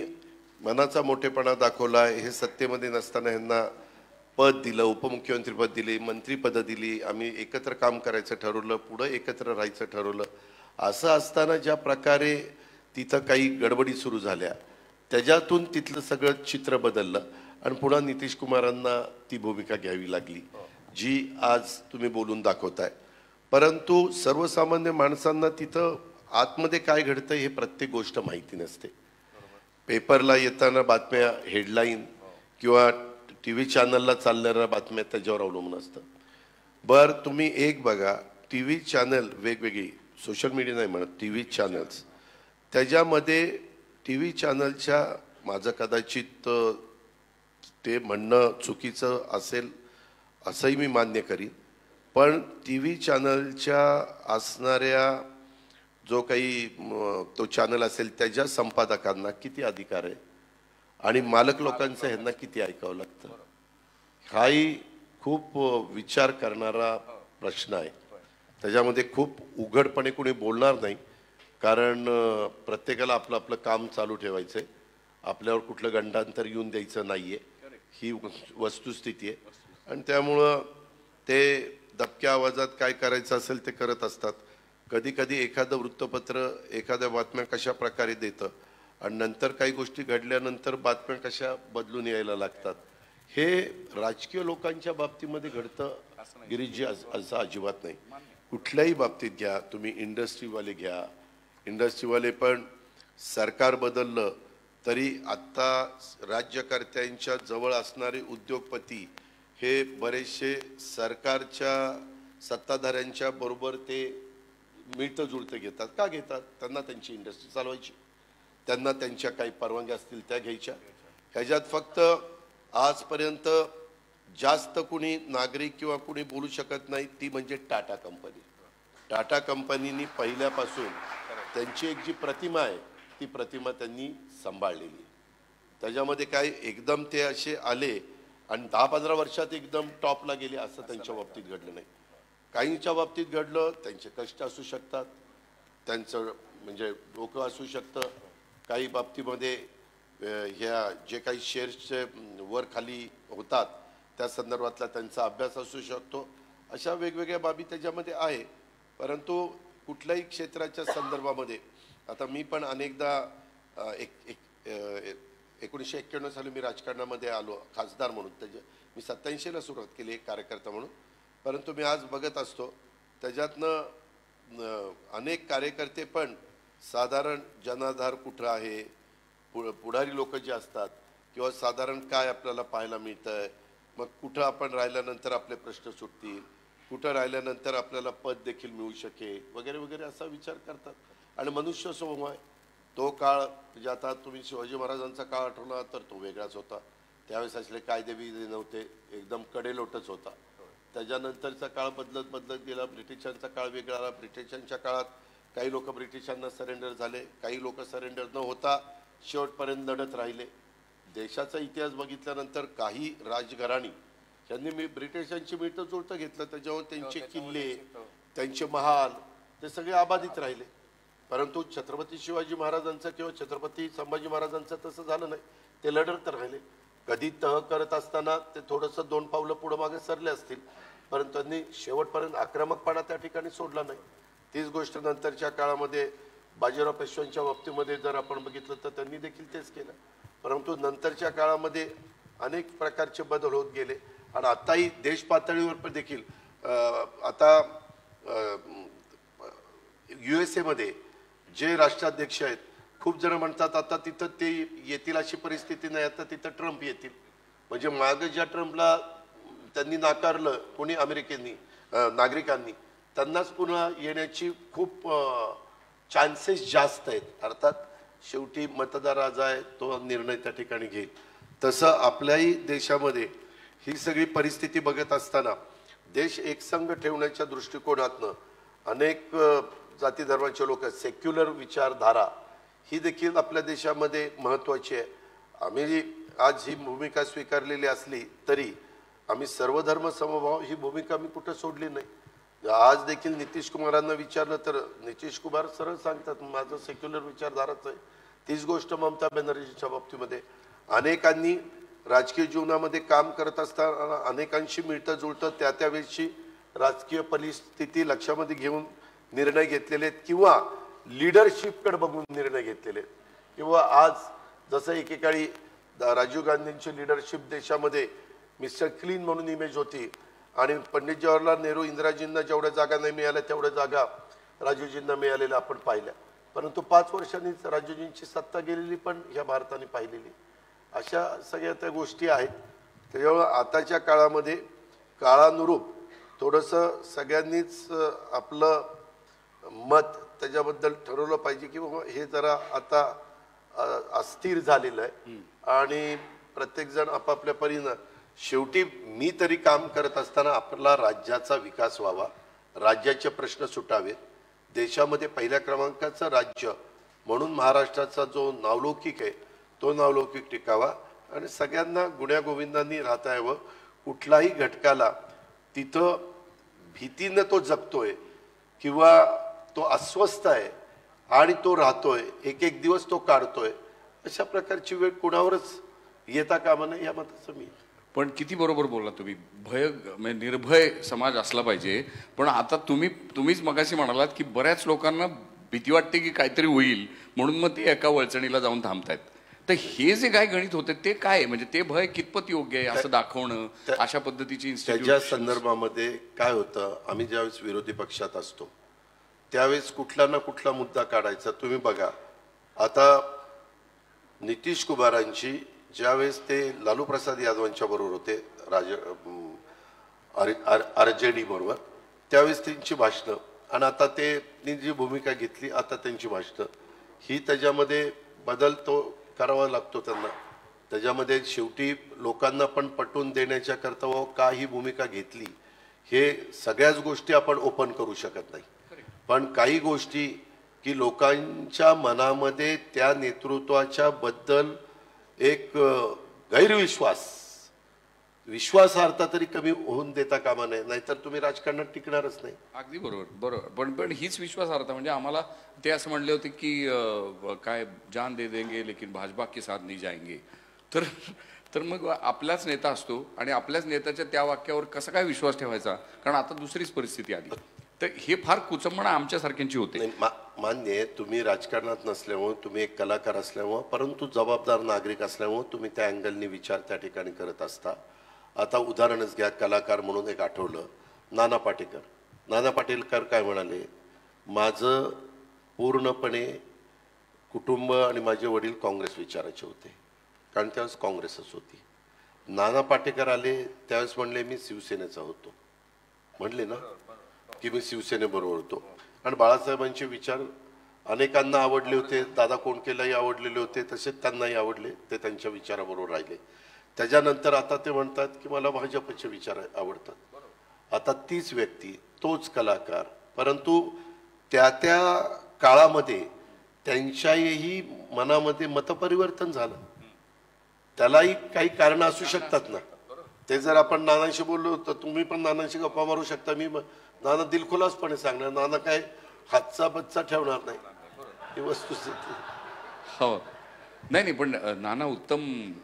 मनाचा मोठेपणा दाखवला, हे सत्तेमध्ये नसताना ह्यांना पद दिलं, उपमुख्यमंत्रीपद दिले, मंत्रीपदं दिली, आम्ही एकत्र काम करायचं ठरवलं, पुढं एकत्र राहायचं ठरवलं. असं असताना ज्या प्रकारे तिथं काही गडबडी सुरू झाल्या त्याच्यातून तिथलं सगळं चित्र बदललं आणि पुन्हा नितीश कुमारांना ती भूमिका घ्यावी लागली जी आज तुम्ही बोलून दाखवताय. परंतु सर्वसामान्य माणसांना तिथं आतमध्ये काय घडतं हे प्रत्येक गोष्ट माहिती नसते. पेपरला येताना बातम्या हेडलाईन किंवा टी व्ही चॅनलला चालणाऱ्या बातम्या त्याच्यावर अवलंबून असतं. बरं तुम्ही एक बघा, टी व्ही चॅनल वेगवेगळी, सोशल मीडिया नाही म्हणत, टी व्ही चॅनल्स, त्याच्यामध्ये टी व्ही चॅनलच्या, माझं कदाचित ते म्हणणं चुकीचं असेल असंही मी मान्य करीन, पण टी व्ही चॅनलच्या असणाऱ्या जो काही तो चॅनल असेल त्याच्या संपादकांना किती अधिकार आहे आणि मालक लोकांचं ह्यांना किती ऐकावं लागतं, हाही खूप विचार करणारा प्रश्न आहे. त्याच्यामध्ये खूप उघडपणे कोणी बोलणार नाही, कारण प्रत्येकाला आपलं आपलं काम चालू ठेवायचंय, आपल्यावर कुठलं गंडांतर येऊन द्यायचं नाहीये, ही वस्तुस्थिती आहे. आणि त्यामुळं ते दबक्या आवाजात काय करायचं असेल ते करत असतात. कधी कधी एखादं वृत्तपत्र एखाद्या बातम्या कशा प्रकारे देतं आणि नंतर काही गोष्टी घडल्यानंतर बातम्या कशा बदलून यायला लागतात, हे राजकीय लोकांच्या बाबतीमध्ये घडतं गिरीजी, असं अजिबात नाही. कुठल्याही बाबतीत घ्या तुम्ही, इंडस्ट्रीवाले घ्या, इंडस्ट्रीवाले पण सरकार बदललं तरी आत्ता राज्यकर्त्यांच्या जवळ असणारे उद्योगपती हे बरेचसे सरकारच्या सत्ताधाऱ्यांच्या बरोबर ते मिळतं जुळतं घेतात. का घेतात? त्यांना त्यांची इंडस्ट्री चालवायची, त्यांना त्यांच्या काही परवानग्या असतील त्या घ्यायच्या. ह्याच्यात फक्त आजपर्यंत जास्त कुणी नागरिक किंवा कुणी बोलू शकत नाही ती म्हणजे टाटा कंपनी. टाटा कंपनीनी पहिल्यापासून त्यांची एक जी प्रतिमा आहे ती प्रतिमा त्यांनी सांभाळलेली. त्याच्यामध्ये काय एकदम ते असे आले आणि 10-15 वर्षात एकदम टॉपला गेले असं त्यांच्या बाबतीत घडलं नाही. काहींच्या बाबतीत घडलं, त्यांचे कष्ट असू शकतात, त्यांचं म्हणजे डोकं असू शकतं, काही बाबतीमध्ये ह्या जे काही शेअर्सचे वर खाली होतात त्या संदर्भातला त्यांचा अभ्यास असू शकतो. अशा वेगवेगळ्या बाबी त्याच्यामध्ये आहे. परंतु कुठल्याही क्षेत्राच्या संदर्भामध्ये आता मी पण अनेकदा 1991 साली मी राजकारणामध्ये आलो खासदार म्हणून, मी 87ला सुरुवात केली एक कार्यकर्ता म्हणून. परंतु मी आज बघत असतो त्याच्यातनं अनेक कार्यकर्ते पण साधारण जनाधार कुठं आहे, पुढारी लोक जे असतात किंवा साधारण काय आपल्याला पाहायला मिळतंय, मग कुठं आपण राहिल्यानंतर आपले प्रश्न सुटतील, कुठं राहिल्यानंतर आपल्याला पद देखील मिळू शकेल वगैरे वगैरे असा विचार करतात. आणि मनुष्य स्वभाव आहे तो काळ, म्हणजे आता तुम्ही शिवाजी महाराजांचा काळ आठवला तर तो वेगळाच होता. त्यावेळेस असले कायदे बियदे नव्हते, एकदम कडेलोटच होता. त्याच्यानंतरचा काळ बदलत बदलत गेला. ब्रिटिशांचा काळ वेगळा आला. ब्रिटिशांच्या काळात काही लोक ब्रिटिशांना सरेंडर झाले, काही लोक सरेंडर न होता शेवटपर्यंत लढत राहिले. देशाचा इतिहास बघितल्यानंतर काही राजघराणी त्यांनी ब्रिटिशांची मिळतं जुळतं घेतलं, त्याच्यावर त्यांचे किल्ले, त्यांचे महाल ते सगळे अबाधित राहिले. परंतु छत्रपती शिवाजी महाराजांचं किंवा छत्रपती संभाजी महाराजांचं तसं झालं नाही. ते लढत राहिले. कधी तह करत असताना ते थोडंसं 2 पावलं पुढं मागे सरले असतील, परंतु त्यांनी शेवटपर्यंत आक्रमकपणा त्या ठिकाणी सोडला नाही. तीच गोष्ट नंतरच्या काळामध्ये बाजीराव पेशव्यांच्या बाबतीमध्ये जर आपण बघितलं तर त्यांनी देखील तेच केलं. परंतु नंतरच्या काळामध्ये अनेक प्रकारचे बदल होत गेले आणि आताही देश पातळीवर देखील आता USA मध्ये जे राष्ट्राध्यक्ष आहेत, खूप जण म्हणतात आता तिथं ते येतील अशी परिस्थिती नाही, आता तिथं ट्रम्प येतील. म्हणजे मागे ज्या ट्रम्पला त्यांनी नाकारलं कोणी अमेरिकेनी नागरिकांनी, त्यांनाच पुन्हा येण्याची खूप चान्सेस जास्त आहेत. अर्थात शेवटी मतदार आज आहे तो निर्णय त्या ठिकाणी घेईल. तसं आपल्याही देशामध्ये ही सगळी परिस्थिती बघत असताना देश एकसंघ ठेवण्याच्या दृष्टिकोनातनं अनेक जाती धर्माचे लोक, सेक्युलर विचारधारा ही देखील आपल्या देशामध्ये महत्त्वाची आहे. आम्ही आज ही भूमिका स्वीकारलेली असली तरी आम्ही सर्वधर्म समभाव ही भूमिका मी कुठं सोडली नाही. आज देखील नितीश कुमारांना विचारलं तर नितीश कुमार सरळ सांगतात माझं सेक्युलर विचारधाराच आहे. तीच गोष्ट ममता बॅनर्जीच्या बाबतीमध्ये अनेकांनी राजकीय जीवनामध्ये काम करत असताना अनेकांशी मिळतं जुळतं त्या त्यावेळेची राजकीय परिस्थिती लक्षामध्ये घेऊन निर्णय घेतलेले आहेत किंवा लिडरशिपकडे बघून निर्णय घेतलेले आहेत. किंवा आज जसं एकेकाळी राजीव गांधींची लिडरशिप देशामध्ये मिस्टर क्लीन म्हणून इमेज होती आणि पंडित जवाहरलाल नेहरू इंदिराजींना जेवढ्या जागा नाही मिळाल्या तेवढ्या जागा राजीवजींना मिळालेल्या आपण पाहिल्या. परंतु 5 वर्षांनीच राजीवजींची सत्ता गेलेली पण ह्या भारताने पाहिलेली. अशा सगळ्या त्या गोष्टी आहेत. त्याच्यामुळे आताच्या काळामध्ये काळानुरूप थोडंसं सगळ्यांनीच आपलं मत त्याच्याबद्दल ठरवलं पाहिजे की बाबा हे जरा आता अस्थिर झालेलं आहे आणि प्रत्येकजण आपापल्या परीनं शेवटी मी तरी काम करत असताना आपला राज्याचा विकास व्हावा, राज्याचे प्रश्न सुटावेत, देशामध्ये पहिल्या क्रमांकाचं राज्य म्हणून महाराष्ट्राचा जो नावलौकिक आहे तो नावलौकिक टिकावा आणि सगळ्यांना गुण्यागोविंदांनी राहता यावं. कुठलाही घटकाला तिथं भीतीनं तो जगतोय किंवा तो अस्वस्थ आहे आणि तो राहतोय, एक एक दिवस तो काढतोय, अशा प्रकारची वेळ कुणावरच येता कामा नये या मताचं मी. पण किती बरोबर बोलला तुम्ही. म्हणजे निर्भय समाज असला पाहिजे. पण आता तुम्हीच मगाशी म्हणालात की बऱ्याच लोकांना भीती वाटते की काहीतरी होईल म्हणून मग ते एका वळचणीला जाऊन थांबतायत. तर हे जे काय गणित होते ते काय, म्हणजे ते भय कितपत योग्य आहे असं दाखवणं, अशा पद्धतीची त्याच्या संदर्भामध्ये काय होतं, आम्ही ज्यावेळेस विरोधी पक्षात असतो त्यावेळेस कुठला ना कुठला मुद्दा काढायचा. तुम्ही बघा आता नितीश कुमारांची ज्यावेळेस ते लालू प्रसाद यादवांच्या बरोबर होते RJD बरोबर, त्यावेळेस त्यांची भाषणं आणि आता ते जी भूमिका घेतली आता त्यांची भाषणं ही त्याच्यामध्ये बदल तो करावा लागतो त्यांना. त्याच्यामध्ये शेवटी लोकांना पण पटवून देण्याच्या करता का ही भूमिका घेतली हे सगळ्याच गोष्टी आपण ओपन करू शकत नाही. पण काही गोष्टी की लोकांच्या मनामध्ये त्या नेतृत्वाच्या बद्दल एक विश्वासार्हता तरी कमी होऊन देता कामा नये, नाहीतर तुम्ही राजकारणात टिकणारच नाही. अगदी बरोबर. पण हीच विश्वासार्हता म्हणजे आम्हाला ते असं म्हणले होते की काय जान दे देंगे लेकिन भाजपा के साथ नहीं जाएंगे. तर मग आपलाच नेता असतो आणि आपल्याच नेत्याच्या त्या वाक्यावर कसा काय विश्वास ठेवायचा, कारण आता दुसरीच परिस्थिती आली. तर हे फार कुचंबणा आमच्यासारख्यांची होते. मान्य आहे, तुम्ही राजकारणात नसल्यामुळे, तुम्ही एक कलाकार असल्यामुळे, परंतु जबाबदार नागरिक असल्यामुळे तुम्ही त्या अँगलने विचार त्या ठिकाणी करत असता. आता उदाहरणच घ्या, कलाकार म्हणून एक आठवलं, नाना पाटेकर काय म्हणाले, माझं पूर्णपणे कुटुंब आणि माझे वडील काँग्रेस विचाराचे होते कारण त्यावेळेस काँग्रेसच होती. नाना पाटेकर आले त्यावेळेस म्हणले मी शिवसेनेचा होतो, म्हणले ना की मी शिवसेनेबरोबर होतो. आणि बाळासाहेबांचे विचार अनेकांना आवडले होते, दादा कोंडकेलाही आवडलेले होते, तसेच त्यांनाही आवडले, ते त्यांच्या विचाराबरोबर राहिले. त्याच्यानंतर आता ते म्हणतात की मला भाजपचे विचार आवडतात. आता तीच व्यक्ती, तोच कलाकार, परंतु त्या काळामध्ये त्यांच्याही मनामध्ये मतपरिवर्तन झालं. त्यालाही काही कारण असू शकतात ना. ते जर आपण नानांशी बोललो तर तुम्ही पण नानांशी गप्पा मारू शकता, मी नाना दिलखुलासपणे सांगणार, नाना काय हातचा बच्चा ठेवणार नाही, ही वस्तुस्थिती. हो, नाही पण नाना उत्तम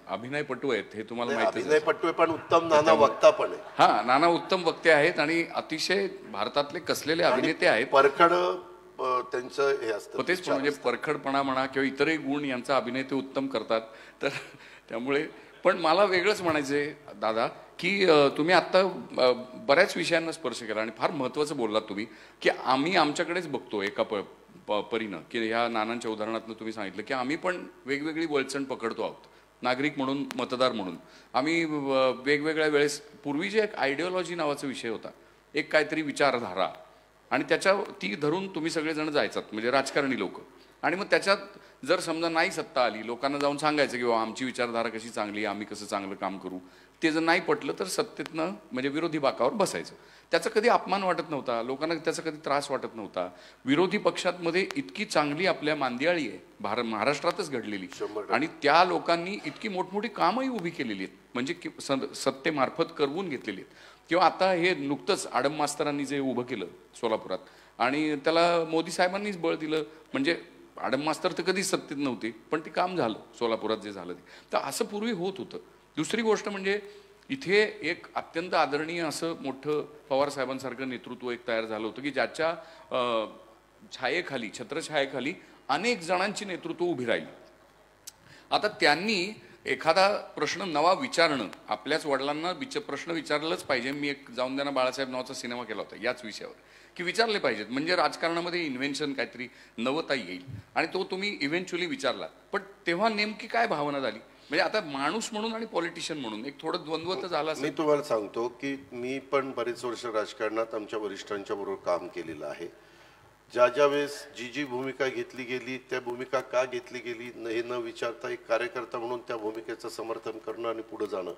अभिनयपटू आहेत हे तुम्हाला माहिती. अभिनयपटू पण उत्तम नाना वक्ता पण आहे. हा, नाना उत्तम वक्ते आहेत आणि अतिशय भारतातले कसलेले अभिनेते आहेत. परखड त्यांचं हे असतं, तेच म्हणजे परखडपणा म्हणा किंवा इतरही गुण यांचा अभिनय ते उत्तम करतात. तर त्यामुळे पण मला वेगळंच म्हणायचंय दादा की तुम्ही आत्ता बऱ्याच विषयांना स्पर्श केला आणि फार महत्त्वाचं बोललात तुम्ही की आम्ही आमच्याकडेच बघतो एका परीनं की ह्या नानांच्या उदाहरणातनं तुम्ही सांगितलं की आम्ही पण वेगवेगळी वळचण पकडतो आहोत, नागरिक म्हणून, मतदार म्हणून. आम्ही वेगवेगळ्या वेळेस, पूर्वी जे एक आयडिओलॉजी नावाचा विषय होता, एक काहीतरी विचारधारा, आणि ती धरून तुम्ही सगळेजण जायचात म्हणजे राजकारणी लोक. आणि मग त्याच्यात जर समजा नाही सत्ता आली, लोकांना जाऊन सांगायचं की बाबा आमची विचारधारा कशी चांगली, आम्ही कसं चांगलं काम करू. ते जर नाही पटलं तर सत्तेतनं म्हणजे विरोधी बाकावर बसायचं. त्याचा कधी अपमान वाटत नव्हता, लोकांना त्याचा कधी त्रास वाटत नव्हता. विरोधी पक्षांमध्ये इतकी चांगली आपल्या मांदियाळी आहे महाराष्ट्रातच घडलेली, आणि त्या लोकांनी इतकी मोठमोठी कामही उभी केलेली आहेत, म्हणजे सत्तेमार्फत करवून घेतलेली आहेत. किंवा आता हे नुकतंच आडम मास्तरांनी जे उभं केलं सोलापुरात, आणि त्याला मोदी साहेबांनीच बळ दिलं. म्हणजे आडम मास्तर तर कधीच सत्तेत नव्हते, पण ते काम झालं सोलापुरात जे झालं ते. तर असं पूर्वी होत होतं. दुसरी गोष्ट म्हणजे इथे एक अत्यंत आदरणीय असं मोठं पवार साहेबांसारखं नेतृत्व एक तयार झालं होतं की ज्याच्या छायेखाली, छत्रछायेखाली अनेक जणांची नेतृत्व उभी राहिली. आता त्यांनी एखादा प्रश्न नवा विचारणं, आपल्याच वडिलांना प्रश्न विचारलंच पाहिजे. मी एक जाऊन द्या ना बाळासाहेब नावाचा सिनेमा केला होता याच विषयावर, की विचारले पाहिजेत, म्हणजे राजकारणामध्ये इन्व्हेन्शन काहीतरी नवता येईल, आणि तो तुम्ही इव्हेंच्युअली विचारला. पण तेव्हा नेमकी काय भावना झाली, म्हणजे आता माणूस म्हणून आणि पॉलिटिशियन म्हणून एक थोडं द्वंद्व तर झाला. मी तुम्हाला सांगतो की मी पण बरेच वर्ष राजकारणात आमच्या वरिष्ठांच्या बरोबर काम केलेलं आहे. ज्या ज्या वेळेस जी जी भूमिका घेतली गेली, त्या भूमिका का घेतली गेली हे न विचारता एक कार्यकर्ता म्हणून त्या भूमिकेचं समर्थन करणं आणि पुढे जाणं,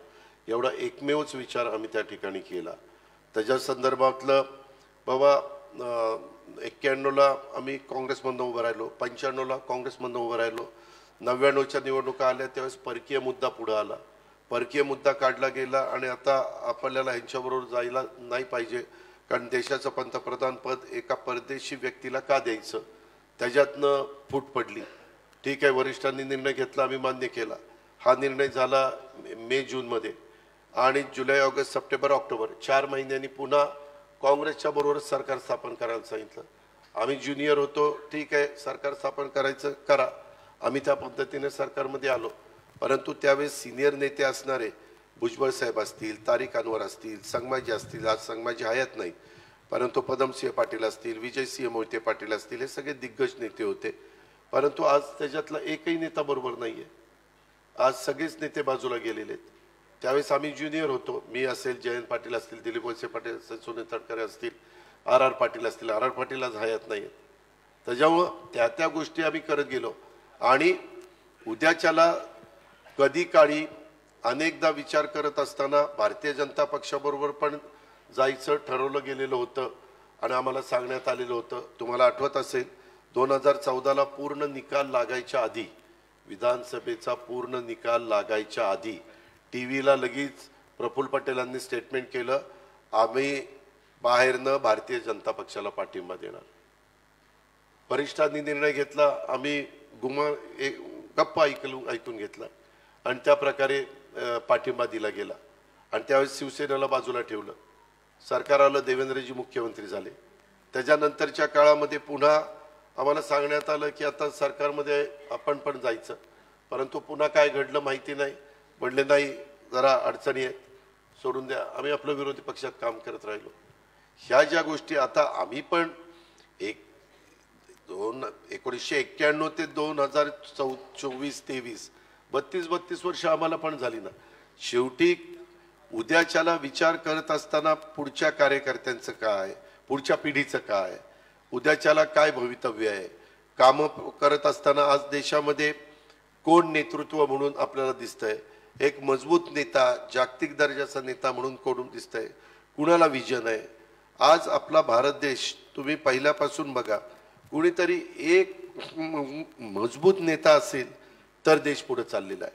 एवढा एकमेवच विचार आम्ही त्या ठिकाणी केला. त्याच्या संदर्भातलं बाबा 91ला आम्ही काँग्रेसमधून उभं राहिलो, 95ला काँग्रेसमधून उभं राहिलो, 99च्या निवडणुका आल्या त्यावेळेस परकीय मुद्दा पुढे आला, परकीय मुद्दा काढला गेला, आणि आता आपल्याला ह्यांच्याबरोबर जायला नाही पाहिजे, कारण देशाचं पंतप्रधान पद एका परदेशी व्यक्तीला का द्यायचं, त्याच्यातनं फूट पडली. ठीक आहे, वरिष्ठांनी निर्णय घेतला, आम्ही मान्य केला. हा निर्णय झाला मे जूनमध्ये, आणि जुलै ऑगस्ट सप्टेंबर ऑक्टोबर 4 महिन्यांनी पुन्हा काँग्रेसच्या बरोबरच सरकार स्थापन करायला सांगितलं. आम्ही ज्युनियर होतो, ठीक आहे सरकार स्थापन करायचं करा, आम्ही त्या पद्धतीने सरकारमध्ये आलो. परंतु त्यावेळेस सिनियर नेते असणारे भुजबळ साहेब असतील, तारिक अनवर असतील, संगमाजी असतील, आज संगमाजी हयात नाही, परंतु पदमसिंह पाटील असतील, विजयसिंह मोहिते पाटील असतील, हे सगळे दिग्गज नेते होते. परंतु आज त्याच्यातला एकही नेता बरोबर नाही आहे. आज सगळेच नेते बाजूला गेलेले आहेत. त्यावेळेस आम्ही ज्युनियर होतो, मी असेल, जयंत पाटील असतील, दिलीप वळसे पाटील असतील, सुनील तटकरे असतील, आर पाटील असतील, आर पाटील आज हयात नाही आहेत. त्याच्यामुळं त्या गोष्टी आम्ही करत गेलो, आणि उद्याच्याला कधी काळी अनेकदा विचार करत असताना भारतीय जनता पक्षाबरोबर पण जायचं ठरवलं गेलेलं होतं, आणि आम्हाला सांगण्यात आलेलं होतं. तुम्हाला आठवत असेल 2014ला पूर्ण निकाल लागायच्या आधी, विधानसभेचा पूर्ण निकाल लागायच्या आधी टी व्हीला लगेच प्रफुल्ल पटेलांनी स्टेटमेंट केलं, आम्ही बाहेरनं भारतीय जनता पक्षाला पाठिंबा देणार. वरिष्ठांनी निर्णय घेतला, आम्ही गप्पा ऐकून घेतला, आणि त्या प्रकारे पाठिंबा दिला गेला. आणि त्यावेळेस शिवसेनेला बाजूला ठेवलं, सरकार आलं, देवेंद्रजी मुख्यमंत्री झाले. त्याच्यानंतरच्या काळामध्ये पुन्हा आम्हाला सांगण्यात आलं की आता सरकारमध्ये आपण पण जायचं, परंतु पुन्हा काय घडलं माहिती नाही. म्हणले नाही, जरा अडचणी आहेत, सोडून द्या, आम्ही आपलं विरोधी पक्षात काम करत राहिलो. ह्या ज्या गोष्टी आता आम्ही पण 1991 ते 2024-23 32 वर्ष आम्हाला पण झाली ना. शेवटी उद्याच्याला विचार करत असताना पुढच्या कार्यकर्त्यांचं काय, पुढच्या पिढीचं काय, उद्याच्याला काय भवितव्य आहे, कामं करत असताना आज देशामध्ये कोण नेतृत्व म्हणून आपल्याला दिसतंय, एक मजबूत नेता, जागतिक दर्जाचा नेता म्हणून कोण दिसतंय, कुणाला विजन आहे. आज आपला भारत देश तुम्ही पहिल्यापासून बघा, कुणीतरी एक मजबूत नेता असेल तर देश पुढे चाललेला आहे.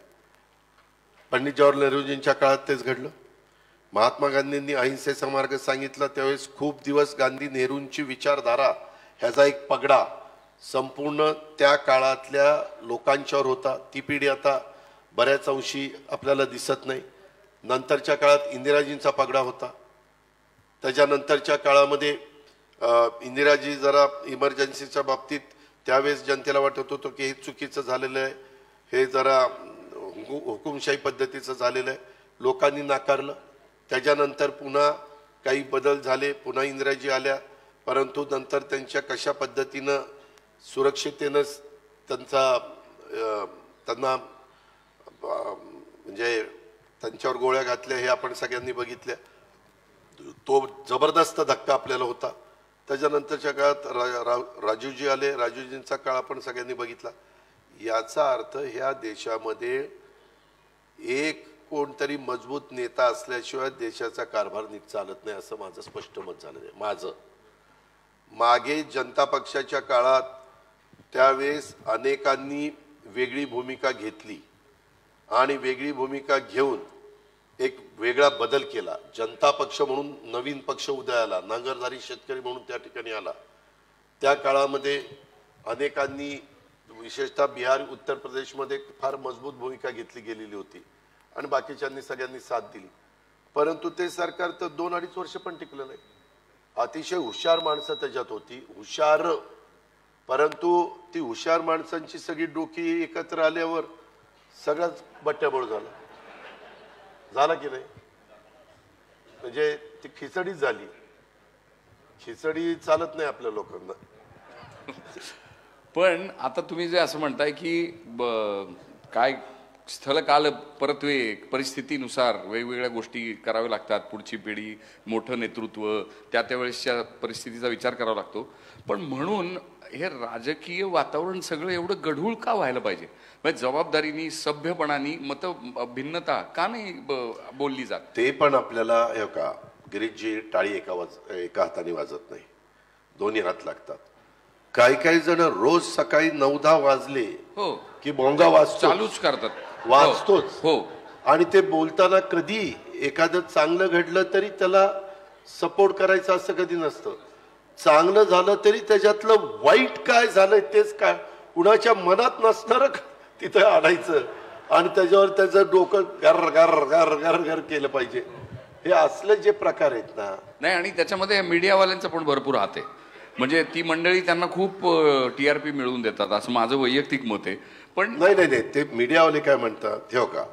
पंडित जवाहरलाल नेहरूजींच्या काळात तेच घडलं. महात्मा गांधींनी अहिंसेचा मार्ग सांगितला, त्यावेळेस खूप दिवस गांधी नेहरूंची विचारधारा ह्याचा एक पगडा संपूर्ण त्या काळातल्या लोकांच्यावर होता. ती पिढी आता बऱ्याच अंशी आपल्याला दिसत नाही. नंतरच्या काळात इंदिराजींचा पगडा होता. त्याच्यानंतरच्या काळामध्ये इंदिराजी जरा इमर्जन्सीच्या बाबतीत त्यावेळेस जनतेला वाटत होतं की हे चुकीचं झालेलं आहे, हे जरा हुकुमशाही पद्धतीचं झालेलं आहे, लोकांनी नाकारलं. त्याच्यानंतर पुन्हा काही बदल झाले, पुन्हा इंदिराजी आल्या, परंतु नंतर त्यांच्या कशा पद्धतीनं सुरक्षितेनं त्यांना म्हणजे त्यांच्यावर गोळ्या घातल्या हे आपण सगळ्यांनी बघितल्या. तो जबरदस्त धक्का आपल्याला होता. त्याच्यानंतरच्या काळात राजीवजी आले, राजीवजींचा काळ आपण सगळ्यांनी बघितला. याचा अर्थ ह्या देशामध्ये एक कोणतरी मजबूत नेता असल्याशिवाय देशाचा कारभार नीट चालत नाही असं माझं स्पष्ट मत झालं आहे. माझं मागे जनता पक्षाच्या काळात त्यावेळेस अनेकांनी वेगळी भूमिका घेतली आणि वेगळी भूमिका घेऊन एक वेगळा बदल केला. जनता पक्ष म्हणून नवीन पक्ष उदयाला, नांगरधारी शेतकरी म्हणून त्या ठिकाणी आला. त्या काळामध्ये अनेकांनी विशेषतः बिहार, उत्तर प्रदेशमध्ये फार मजबूत भूमिका घेतली गेलेली होती आणि बाकीच्यांनी सगळ्यांनी साथ दिली. परंतु ते सरकार तर 2-2.5 वर्ष पण टिकलं नाही. अतिशय हुशार माणसं त्याच्यात होती, हुशार, परंतु ती हुशार माणसांची सगळी डोकी एकत्र आल्यावर सगळंच बट्ट्याबोळ झाला की नाही. म्हणजे ती खिचडी झाली. खिचडी चालत नाही आपल्या लोकांना. पण आता तुम्ही जे असं म्हणताय की काय स्थल काल परत्वे परिस्थितीनुसार वेगवेगळ्या गोष्टी कराव्या लागतात, पुढची पिढी, मोठं नेतृत्व, त्यावेळेसच्या परिस्थितीचा विचार करावा लागतो. पण म्हणून हे राजकीय वातावरण सगळं एवढं गढूळ का व्हायला पाहिजे? म्हणजे जबाबदारीनी, सभ्यपणाने मत भिन्नता का नाही बोलली जात? ते पण आपल्याला हे का गिरीशजी, टाळी एका हाताने वाजत नाही, दोन्ही हात लागतात. काही जण रोज सकाळी 9-10 वाजले हो की भोंगा वाजतो, चालूच करतात, वाजतोच. हो. आणि ते बोलताना कधी एखादं चांगलं घडलं तरी त्याला सपोर्ट करायचं असं कधी नसतं. चांगलं झालं तरी त्याच्यातलं वाईट काय झालंय तेच काय कुणाच्या मनात नसणार तिथं आणायचं आणि त्याच्यावर त्याचं डोकं गर गर गर गर गर केलं पाहिजे. हे असले जे प्रकार आहेत ना. नाही, आणि त्याच्यामध्ये मीडियावाल्यांचा पण भरपूर हात आहे. म्हणजे ती मंडळी त्यांना खूप TRP मिळवून देतात असं माझं वैयक्तिक मत आहे. पण नाही, ते मीडियावाले काय म्हणतात ठेव का,